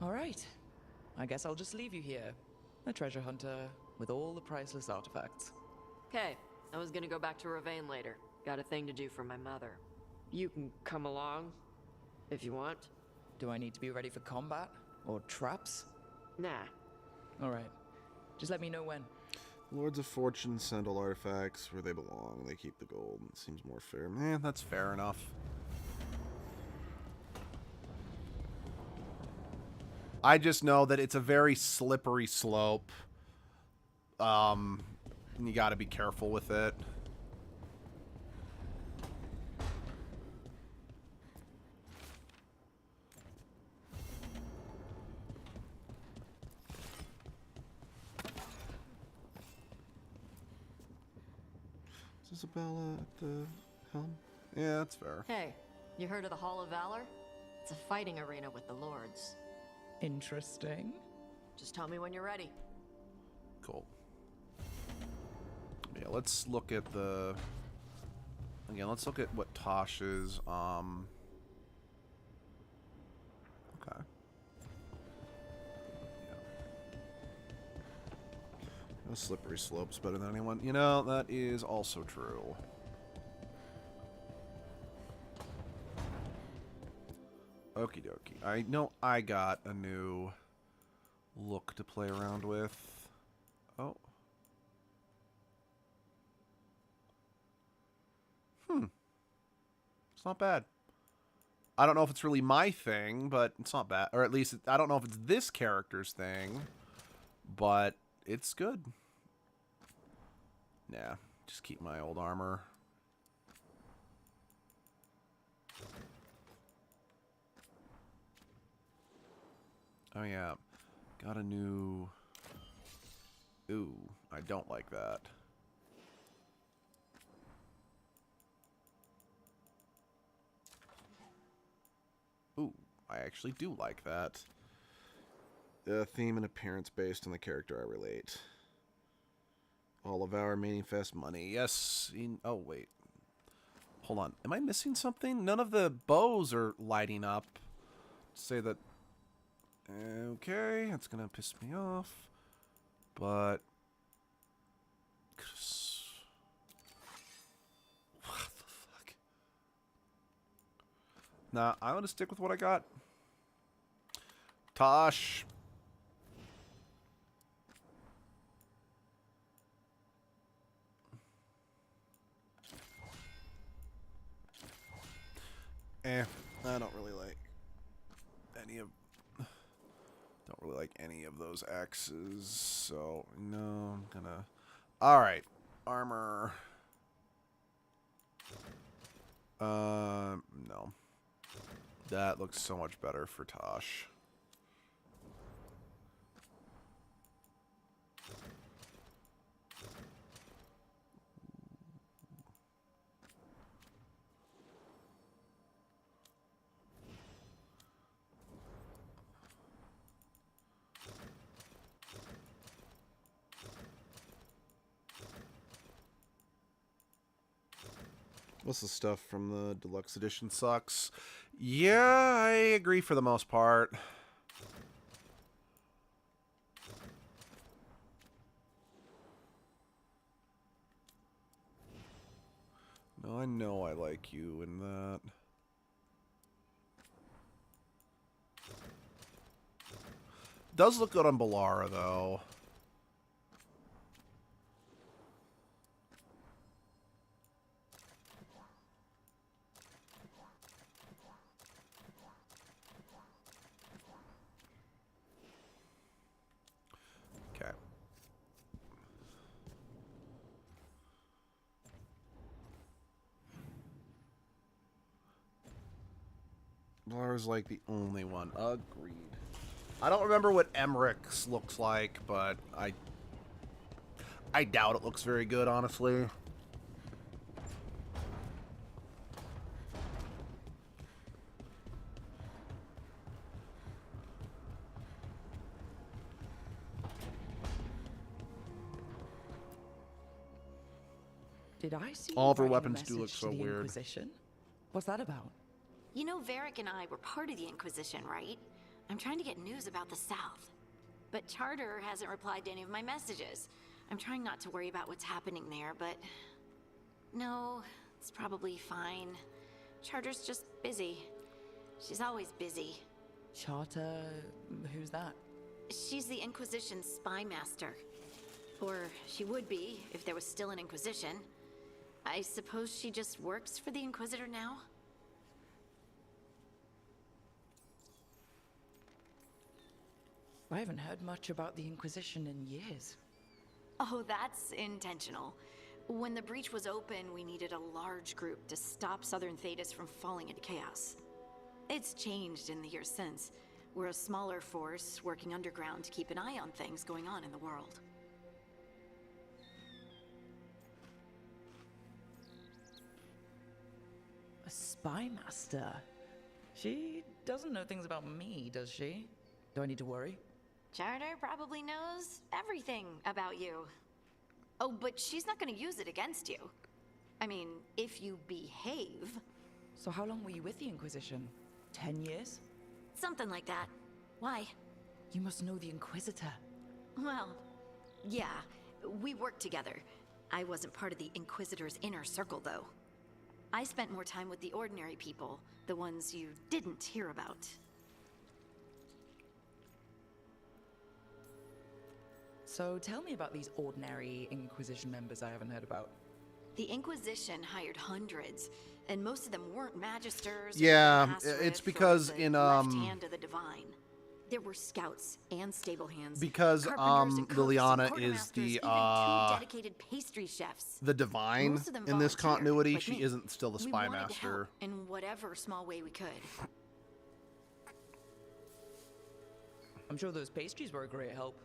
Speaker 4: All right. I guess I'll just leave you here. A treasure hunter with all the priceless artifacts.
Speaker 12: Okay, I was gonna go back to Vervain later. Got a thing to do for my mother. You can come along, if you want.
Speaker 4: Do I need to be ready for combat? Or traps?
Speaker 12: Nah.
Speaker 4: Alright. Just let me know when.
Speaker 1: Lords of Fortune send all artifacts where they belong. They keep the gold. It seems more fair. Man, that's fair enough. I just know that it's a very slippery slope. And you gotta be careful with it. Is Isabella at the helm? Yeah, that's fair.
Speaker 12: Hey, you heard of the Hall of Valor? It's a fighting arena with the lords.
Speaker 4: Interesting.
Speaker 12: Just tell me when you're ready.
Speaker 1: Cool. Yeah, let's look at the... Again, let's look at what Tosh's, Okay. Yeah. No slippery slopes better than anyone. You know, that is also true. Okie dokie. I know I got a new look to play around with. Oh. It's not bad. I don't know if it's really my thing, but it's not bad. Or at least, I don't know if it's this character's thing, but it's good. Yeah, just keep my old armor. Oh yeah, got a new... Ooh, I don't like that. Ooh, I actually do like that. The theme and appearance based on the character I relate. All of our manifest money. Yes. Oh, wait. Hold on. Am I missing something? None of the bows are lighting up. Say that... Okay, that's gonna piss me off. But... What the fuck? Nah, I'm gonna stick with what I got. Tosh. I don't really like any of... Don't really like any of those X's, so no, I'm gonna... Alright, armor. No. That looks so much better for Tosh. What's the stuff from the deluxe edition sucks? Yeah, I agree for the most part. No, I know I like you in that. Does look good on Balara, though. Okay. Balara's like the only one. Agreed. I don't remember what Emmerich's looks like, but I doubt it looks very good, honestly.
Speaker 4: Did I see
Speaker 1: All of her
Speaker 4: you writing a
Speaker 1: weapons do look
Speaker 4: message
Speaker 1: so
Speaker 4: to the
Speaker 1: weird.
Speaker 4: Inquisition? What's that about?
Speaker 2: You know, Varric and I were part of the Inquisition, right? I'm trying to get news about the South. But Charter hasn't replied to any of my messages. I'm trying not to worry about what's happening there, but... No, it's probably fine. Charter's just busy. She's always busy.
Speaker 4: Charter... who's that?
Speaker 2: She's the Inquisition's spy master. Or she would be, if there was still an Inquisition. I suppose she just works for the Inquisitor now?
Speaker 4: I haven't heard much about the Inquisition in years.
Speaker 2: Oh, that's intentional. When the breach was open, we needed a large group to stop Southern Thedas from falling into chaos. It's changed in the years since. We're a smaller force working underground to keep an eye on things going on in the world.
Speaker 4: A spy master? She doesn't know things about me, does she? Do I need to worry?
Speaker 2: Charter probably knows everything about you. Oh, but she's not going to use it against you. I mean, if you behave.
Speaker 4: So how long were you with the Inquisition? 10 years?
Speaker 2: Something like that. Why?
Speaker 4: You must know the Inquisitor.
Speaker 2: Well, yeah, we worked together. I wasn't part of the Inquisitor's inner circle, though. I spent more time with the ordinary people, the ones you didn't hear about.
Speaker 4: So tell me about these ordinary Inquisition members I haven't heard about.
Speaker 2: The Inquisition hired hundreds, and most of them weren't magisters.
Speaker 1: Yeah, it's because in
Speaker 2: left hand of the divine. There were scouts and stable hands.
Speaker 1: Because Liliana is the
Speaker 2: even two dedicated pastry chefs.
Speaker 1: the divine
Speaker 2: Most of them
Speaker 1: in this
Speaker 2: volunteered,
Speaker 1: continuity.
Speaker 2: like
Speaker 1: She
Speaker 2: me.
Speaker 1: isn't still the
Speaker 2: We
Speaker 1: spy
Speaker 2: wanted to
Speaker 1: master.
Speaker 2: help in whatever small way we could.
Speaker 4: I'm sure those pastries were a great help.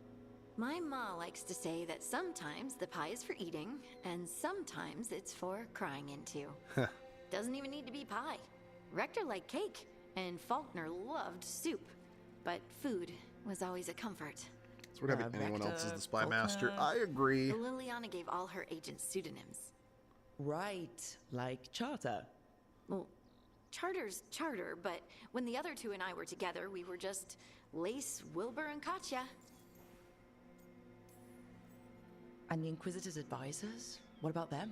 Speaker 2: My ma likes to say that sometimes the pie is for eating, and sometimes it's for crying into. Doesn't even need to be pie. Rector liked cake, and Faulkner loved soup. But food was always a comfort.
Speaker 1: So we're having anyone else as the spy master. I agree.
Speaker 2: Liliana gave all her agents pseudonyms.
Speaker 4: Right, like Charter.
Speaker 2: Well, Charter's Charter, but when the other two and I were together, we were just Lace, Wilbur, and Katya.
Speaker 4: And the Inquisitor's advisors? What about them?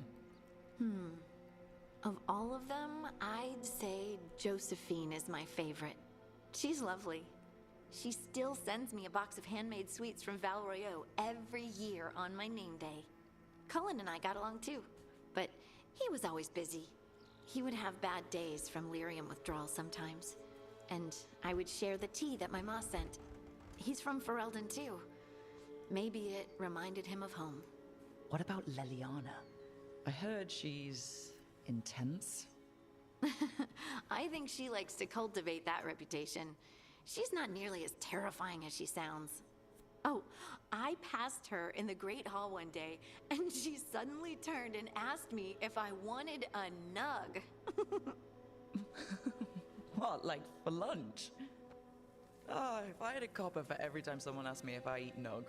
Speaker 2: Of all of them, I'd say Josephine is my favorite. She's lovely. She still sends me a box of handmade sweets from Val Royeaux every year on my name day. Cullen and I got along too, but he was always busy. He would have bad days from lyrium withdrawal sometimes, and I would share the tea that my ma sent. He's from Ferelden too. Maybe it reminded him of home.
Speaker 4: What about Liliana? I heard she's intense.
Speaker 2: I think she likes to cultivate that reputation. She's not nearly as terrifying as she sounds. Oh, I passed her in the Great Hall one day, and she suddenly turned and asked me if I wanted a nug.
Speaker 4: What, like for lunch? Oh, if I had a copper for every time someone asked me if I eat nog.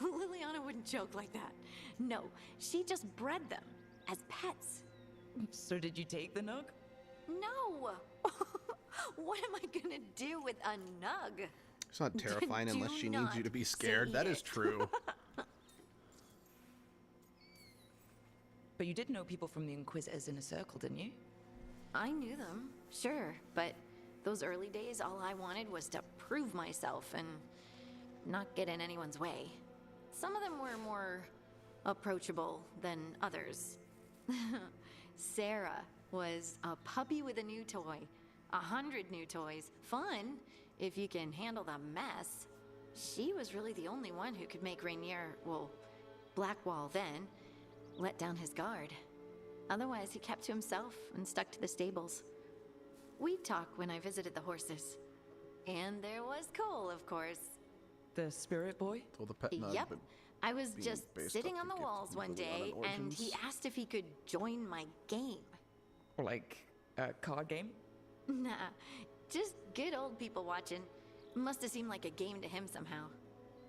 Speaker 2: Liliana wouldn't joke like that. No, she just bred them as pets.
Speaker 4: So did you take the nog?
Speaker 2: No! What am I gonna do with a nug?
Speaker 1: It's not terrifying unless she needs you to be scared.
Speaker 2: say
Speaker 1: That is
Speaker 2: it.
Speaker 1: true.
Speaker 4: But you did know people from the Inquisitors Inner Circle, didn't you?
Speaker 2: I knew them, sure, but those early days, all I wanted was to prove myself and not get in anyone's way. Some of them were more approachable than others. Sarah was a puppy with a new toy. 100 new toys. Fun, if you can handle the mess. She was really the only one who could make Rainier, well, Blackwall then, let down his guard. Otherwise, he kept to himself and stuck to the stables. We'd talk when I visited the horses. And there was Cole, of course.
Speaker 4: The spirit boy?
Speaker 1: Told the pet nug,
Speaker 2: Yep.
Speaker 1: but
Speaker 2: I was
Speaker 1: being
Speaker 2: just
Speaker 1: based
Speaker 2: sitting
Speaker 1: off
Speaker 2: on
Speaker 1: the
Speaker 2: the
Speaker 1: gift
Speaker 2: walls one
Speaker 1: legally
Speaker 2: day,
Speaker 1: on
Speaker 2: and he
Speaker 1: origins.
Speaker 2: asked if he could join my game.
Speaker 4: Or like a card game?
Speaker 2: Nah, just good old people watching. Must have seemed like a game to him somehow.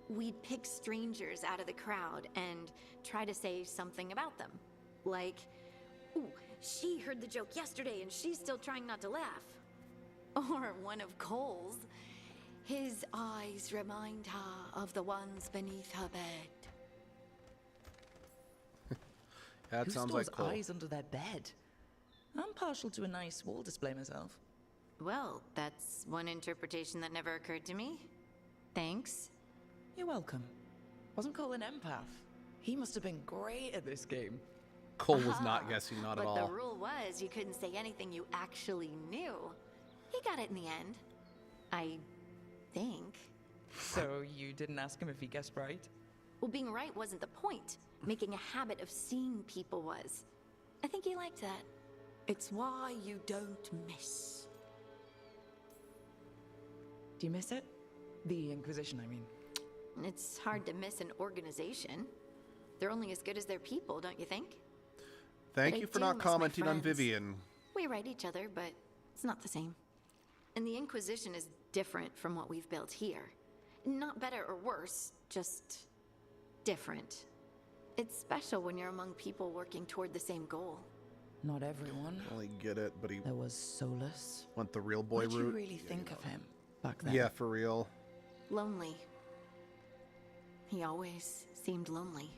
Speaker 2: We'd pick strangers out of the crowd and try to say something about them. Like, ooh, she heard the joke yesterday and she's still trying not to laugh. Or one of Cole's. His eyes remind her of the ones beneath her bed.
Speaker 1: That
Speaker 4: Who
Speaker 1: sounds
Speaker 4: stores
Speaker 1: like Cole.
Speaker 4: eyes under their bed? I'm partial to a nice wall display myself.
Speaker 2: Well, that's one interpretation that never occurred to me. Thanks.
Speaker 4: You're welcome. Wasn't Cole an empath? He must have been great at this game.
Speaker 1: Cole was not guessing, not at all.
Speaker 2: But the rule was you couldn't say anything you actually knew. He got it in the end. I think.
Speaker 4: So you didn't ask him if he guessed right?
Speaker 2: Well, being right wasn't the point. Making a habit of seeing people was. I think he liked that. It's why you don't miss.
Speaker 4: Do you miss it? The Inquisition, I mean.
Speaker 2: It's hard to miss an organization. They're only as good as their people, don't you think?
Speaker 1: Thank
Speaker 2: But
Speaker 1: you
Speaker 2: I
Speaker 1: for
Speaker 2: do
Speaker 1: not
Speaker 2: miss my
Speaker 1: commenting on
Speaker 2: friends.
Speaker 1: Vivian.
Speaker 2: We write each other, but it's not the same. And the Inquisition is different from what we've built here. Not better or worse, just different. It's special when you're among people working toward the same goal.
Speaker 4: Not everyone.
Speaker 1: Only get it, but he
Speaker 4: There was Solus.
Speaker 1: went the real boy
Speaker 4: What did you
Speaker 1: route.
Speaker 4: really think of him back then?
Speaker 1: Yeah, for real.
Speaker 2: Lonely. He always seemed lonely.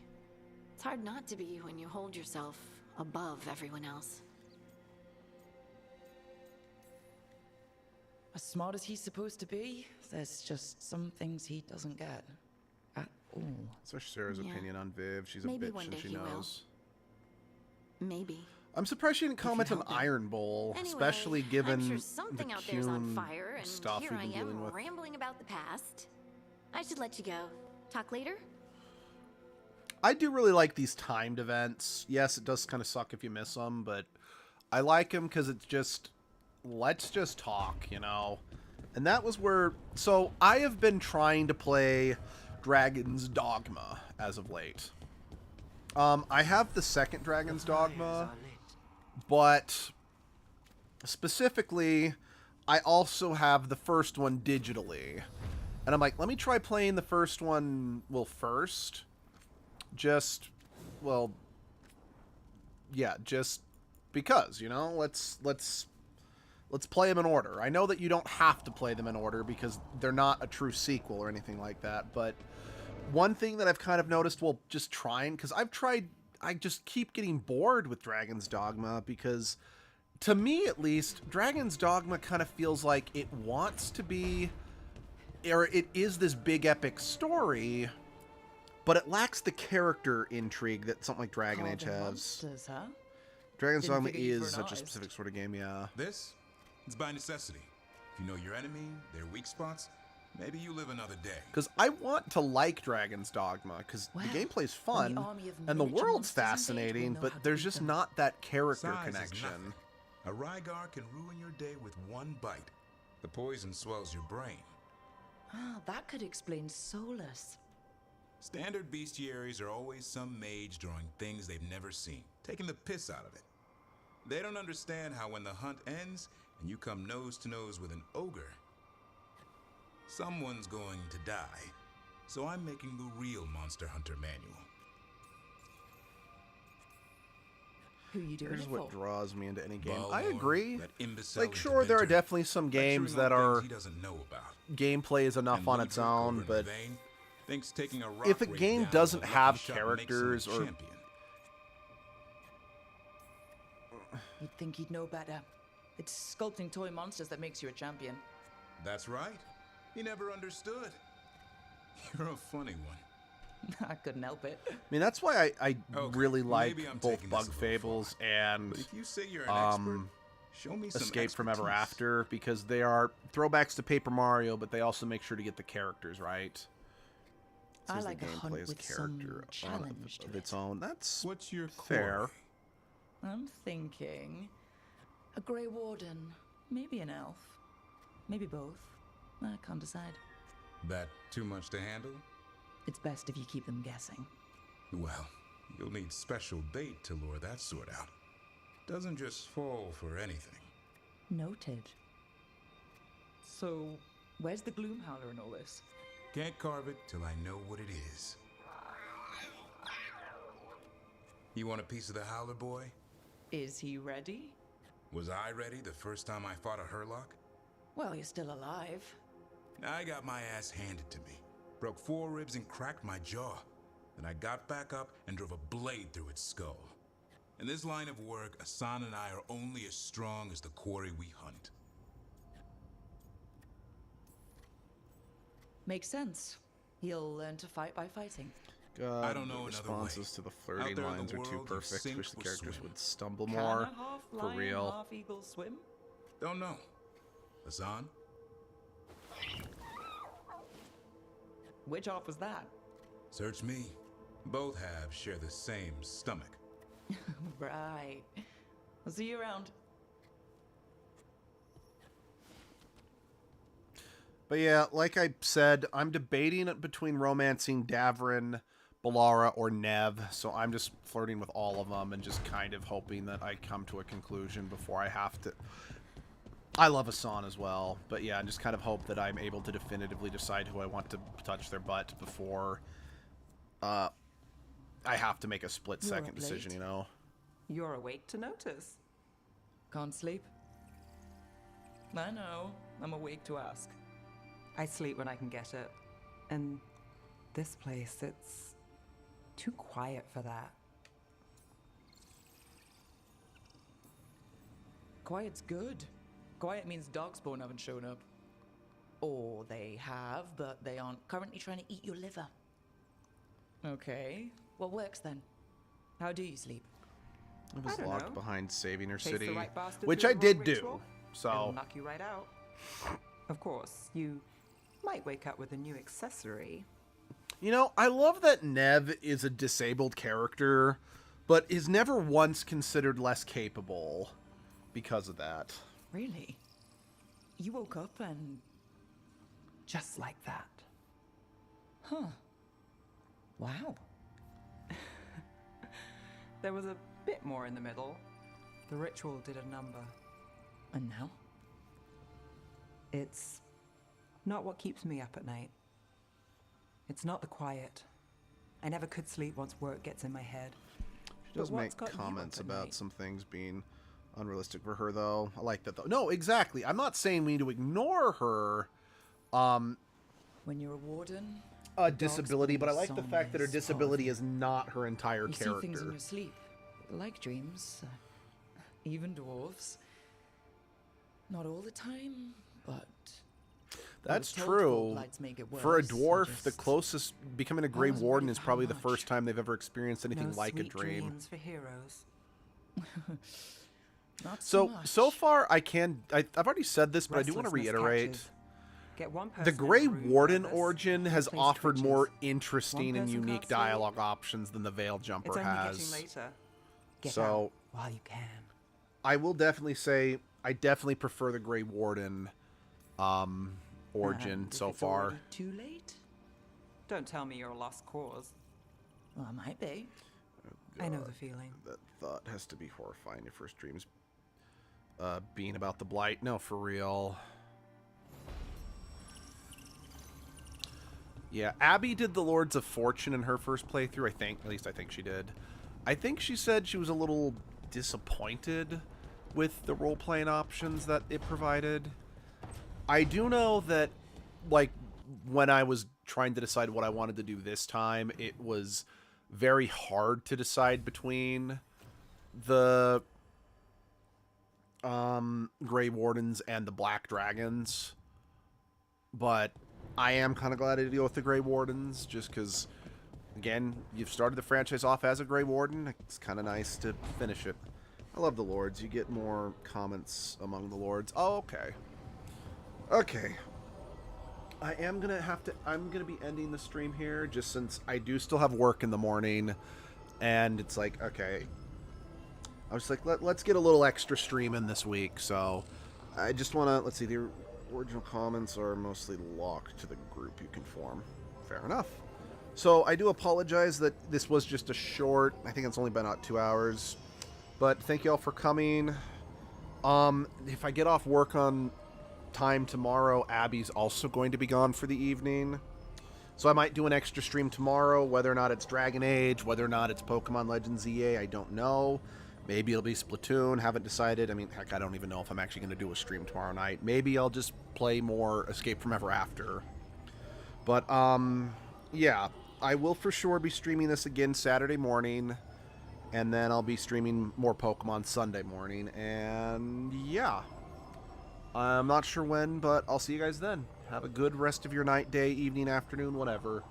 Speaker 2: It's hard not to be when you hold yourself above everyone else.
Speaker 4: As smart as he's supposed to be, there's just some things he doesn't get. At all.
Speaker 1: That's Sarah's
Speaker 2: Yeah.
Speaker 1: opinion on Viv. She's
Speaker 2: Maybe
Speaker 1: a bitch
Speaker 2: one
Speaker 1: and
Speaker 2: day
Speaker 1: she
Speaker 2: he will.
Speaker 1: knows.
Speaker 2: Maybe.
Speaker 1: I'm surprised she didn't comment on
Speaker 2: help it.
Speaker 1: Iron Bowl,
Speaker 2: Anyway,
Speaker 1: especially given
Speaker 2: I'm sure something
Speaker 1: the
Speaker 2: out there's on
Speaker 1: Kuhn
Speaker 2: fire, and
Speaker 1: stuff
Speaker 2: here
Speaker 1: we've
Speaker 2: I
Speaker 1: been dealing
Speaker 2: am
Speaker 1: with.
Speaker 2: rambling about the past. I should let you go. Talk later?
Speaker 1: I do really like these timed events. Yes, it does kind of suck if you miss them, but I like them because it's just, let's just talk, you know? And that was where, so I have been trying to play Dragon's Dogma as of late. I have the second Dragon's Dogma, but specifically, I also have the first one digitally. And I'm like, let me try playing the first one, well, first. Just, well, yeah, just because, you know, let's play them in order. I know that you don't have to play them in order because they're not a true sequel or anything like that, but one thing that I've kind of noticed, well, just trying, because I just keep getting bored with Dragon's Dogma because, to me at least, Dragon's Dogma kind of feels like it wants to be, or it is this big epic story, but it lacks the character intrigue that something like Dragon Age has.
Speaker 4: Monsters, huh?
Speaker 1: Dragon's
Speaker 4: Didn't
Speaker 1: Dogma
Speaker 4: figure you
Speaker 1: is
Speaker 4: were an
Speaker 1: such a
Speaker 4: artist.
Speaker 1: specific sort of game, yeah.
Speaker 3: This? It's by necessity. If you know your enemy, their weak spots, maybe you live another day.
Speaker 1: Because I want to like Dragon's Dogma, because
Speaker 4: Well,
Speaker 1: the gameplay's
Speaker 4: when
Speaker 1: fun,
Speaker 4: the army of
Speaker 1: and the
Speaker 4: miniature
Speaker 1: world's
Speaker 4: monsters invade,
Speaker 1: fascinating,
Speaker 4: we'll know
Speaker 1: but
Speaker 4: how to
Speaker 1: there's
Speaker 4: beat
Speaker 1: just
Speaker 4: them.
Speaker 1: not that character
Speaker 3: Size is
Speaker 1: connection.
Speaker 3: nothing. A Rygar can ruin your day with one bite. The poison swells your brain.
Speaker 4: Ah, that could explain Solus.
Speaker 3: Standard bestiaries are always some mage drawing things they've never seen, taking the piss out of it. They don't understand how when the hunt ends and you come nose to nose with an ogre, someone's going to die. So I'm making the real Monster Hunter manual.
Speaker 4: Who you doing
Speaker 1: Here's
Speaker 4: it
Speaker 1: what
Speaker 4: for?
Speaker 1: draws me into any game.
Speaker 3: Balor,
Speaker 1: I agree.
Speaker 3: that imbecile
Speaker 1: Like, sure, there are
Speaker 3: inventor,
Speaker 1: definitely some games
Speaker 3: lecturing
Speaker 1: that
Speaker 3: on
Speaker 1: are
Speaker 3: things he doesn't know about.
Speaker 1: gameplay is enough
Speaker 3: And
Speaker 1: on
Speaker 3: Lee
Speaker 1: its
Speaker 3: Drake over
Speaker 1: own,
Speaker 3: in
Speaker 1: but
Speaker 3: Ravane thinks taking a rock
Speaker 1: if a
Speaker 3: raid
Speaker 1: game
Speaker 3: down
Speaker 1: doesn't
Speaker 3: with a
Speaker 1: have
Speaker 3: lucky shot makes him a
Speaker 1: characters or
Speaker 3: champion.
Speaker 4: You'd think he'd know better. It's sculpting toy monsters that makes you a champion.
Speaker 3: That's right. He never understood. You're a funny one.
Speaker 4: I couldn't help it.
Speaker 1: I mean, that's why I
Speaker 3: Okay,
Speaker 1: really like
Speaker 3: maybe I'm
Speaker 1: both
Speaker 3: taking
Speaker 1: Bug
Speaker 3: this a little
Speaker 1: Fables and
Speaker 3: But if you say you're an expert, show me some
Speaker 1: Escape from Ever
Speaker 3: expertise.
Speaker 1: After, because they are throwbacks to Paper Mario, but they also make sure to get the characters right.
Speaker 4: I
Speaker 1: Says
Speaker 4: like
Speaker 1: the
Speaker 4: a
Speaker 1: game
Speaker 4: hunt
Speaker 1: plays
Speaker 4: with some
Speaker 1: character
Speaker 4: challenge
Speaker 1: of
Speaker 4: to
Speaker 1: its own. That's
Speaker 3: What's your
Speaker 1: fair.
Speaker 3: quarry?
Speaker 4: I'm thinking a Grey Warden, maybe an elf, maybe both. I can't decide.
Speaker 3: That too much to handle?
Speaker 4: It's best if you keep them guessing.
Speaker 3: Well, you'll need special bait to lure that sort out. Doesn't just fall for anything.
Speaker 4: Noted. So, where's the Gloomhowler in all this?
Speaker 3: Can't carve it till I know what it is. You want a piece of the Howler boy?
Speaker 4: Is he ready?
Speaker 3: Was I ready the first time I fought a Hurlock?
Speaker 4: Well, you're still alive.
Speaker 3: I got my ass handed to me. Broke 4 ribs and cracked my jaw. Then I got back up and drove a blade through its skull. In this line of work, Asan and I are only as strong as the quarry we hunt.
Speaker 4: Makes sense. He'll learn to fight by fighting.
Speaker 1: God,
Speaker 3: I don't know
Speaker 1: the
Speaker 3: another way.
Speaker 1: responses to the
Speaker 3: Out
Speaker 1: flirting
Speaker 3: there in
Speaker 1: lines
Speaker 3: the
Speaker 1: are too
Speaker 3: world, you
Speaker 1: perfect.
Speaker 3: sink
Speaker 1: Wish the
Speaker 3: or
Speaker 1: characters
Speaker 3: swim.
Speaker 1: would stumble
Speaker 4: Can
Speaker 1: more.
Speaker 4: a half
Speaker 1: For
Speaker 4: lion,
Speaker 1: real.
Speaker 4: half eagle swim?
Speaker 3: Don't know. Asan?
Speaker 4: Which half was that?
Speaker 3: Search me. Both halves share the same stomach.
Speaker 4: Right. I'll see you around.
Speaker 1: But yeah, like I said, I'm debating it between romancing Davrin, Balara, or Nev, so I'm just flirting with all of them and just kind of hoping that I come to a conclusion before I have to... I love Asan as well, but yeah, I just kind of hope that I'm able to definitively decide who I want to touch their butt before I have to make a split-second decision, you know?
Speaker 8: You're awake to notice.
Speaker 4: Can't sleep? I know. I'm awake to ask.
Speaker 8: I sleep when I can get it. And this place, it's too quiet for that.
Speaker 4: Quiet's good. Quiet means Darkspawn haven't shown up. Or they have, but they aren't currently trying to eat your liver. Okay. What works then? How do you sleep?
Speaker 1: I was
Speaker 8: don't
Speaker 1: locked
Speaker 8: know.
Speaker 1: behind saving her
Speaker 8: Chase
Speaker 1: city,
Speaker 8: the right bastard
Speaker 1: which
Speaker 8: through
Speaker 1: I
Speaker 8: the
Speaker 1: did
Speaker 8: wrong
Speaker 1: do,
Speaker 8: ritual, It'll
Speaker 1: so...
Speaker 8: knock you right out. Of course, you might wake up with a new accessory.
Speaker 1: You know, I love that Nev is a disabled character, but is never once considered less capable because of that.
Speaker 4: Really? You woke up and...
Speaker 8: Just like that.
Speaker 4: Huh. Wow.
Speaker 8: There was a bit more in the middle. The ritual did a number.
Speaker 4: And now?
Speaker 8: It's not what keeps me up at night. It's not the quiet. I never could sleep once work gets in my head.
Speaker 1: She does
Speaker 8: But
Speaker 1: make
Speaker 8: what's got you
Speaker 1: comments
Speaker 8: up at
Speaker 1: about
Speaker 8: night?
Speaker 1: some things being unrealistic for her, though. I like that, though. No, exactly. I'm not saying we need to ignore her
Speaker 4: When you're a warden,
Speaker 1: disability, but I like the fact that her disability is not her entire
Speaker 4: you
Speaker 1: character.
Speaker 4: see things in your sleep, like dreams, even dwarves. Not all the time, but
Speaker 1: That's
Speaker 4: told
Speaker 1: true.
Speaker 4: Goldlights make it
Speaker 1: For a
Speaker 4: worse,
Speaker 1: dwarf, the
Speaker 4: just
Speaker 1: closest becoming a Grey
Speaker 4: wasn't
Speaker 1: Warden
Speaker 4: ready
Speaker 1: is
Speaker 4: for how
Speaker 1: probably the
Speaker 4: much.
Speaker 1: first time they've ever experienced anything
Speaker 8: No
Speaker 1: like a
Speaker 8: sweet
Speaker 1: dream.
Speaker 8: dreams for heroes.
Speaker 4: Not
Speaker 1: So far, I've already said this, but I do want to
Speaker 8: Restlessness
Speaker 1: reiterate.
Speaker 8: catches. Get one
Speaker 1: The
Speaker 8: person
Speaker 1: Grey
Speaker 8: in a room
Speaker 1: Warden
Speaker 8: nervous,
Speaker 1: origin has
Speaker 8: place
Speaker 1: offered more
Speaker 8: twitches.
Speaker 1: interesting
Speaker 8: One
Speaker 1: and
Speaker 8: person
Speaker 1: unique
Speaker 8: can't sleep.
Speaker 1: dialogue options than the Veil
Speaker 8: It's
Speaker 1: Jumper
Speaker 8: only
Speaker 1: has.
Speaker 8: getting later. Get
Speaker 1: So-
Speaker 8: out while you can.
Speaker 1: I will definitely say I definitely prefer the Grey Warden origin
Speaker 4: And
Speaker 1: so
Speaker 4: if it's
Speaker 1: far.
Speaker 4: already too late?
Speaker 8: Don't tell me you're a lost cause.
Speaker 4: Well, I might be.
Speaker 8: I know the feeling.
Speaker 1: That thought has to be horrifying. Your first dreams being about the Blight. No, for real. Yeah, Abby did the Lords of Fortune in her first playthrough, I think. At least I think she did. I think she said she was a little disappointed with the role-playing options that it provided. I do know that, like, when I was trying to decide what I wanted to do this time, it was very hard to decide between the Grey Wardens and the Black Dragons. But I am kind of glad to deal with the Grey Wardens, just because, again, you've started the franchise off as a Grey Warden. It's kind of nice to finish it. I love the Lords. You get more comments among the Lords. Oh, okay. Okay. I'm going to be ending the stream here, just since I do still have work in the morning. And it's like, okay. I was like, let's get a little extra stream in this week. So I just want to, let's see, the original comments are mostly locked to the group you can form. Fair enough. So I do apologize that this was just a short, I think it's only been about 2 hours. But thank you all for coming. If I get off work on time tomorrow, Abby's also going to be gone for the evening. So I might do an extra stream tomorrow, whether or not it's Dragon Age, whether or not it's Pokemon Legends EA, I don't know. Maybe it'll be Splatoon, haven't decided. I mean, heck, I don't even know if I'm actually going to do a stream tomorrow night. Maybe I'll just play more Escape from Ever After. But, yeah, I will for sure be streaming this again Saturday morning. And then I'll be streaming more Pokemon Sunday morning. And, yeah. I'm not sure when, but I'll see you guys then. Have a good rest of your night, day, evening, afternoon, whatever.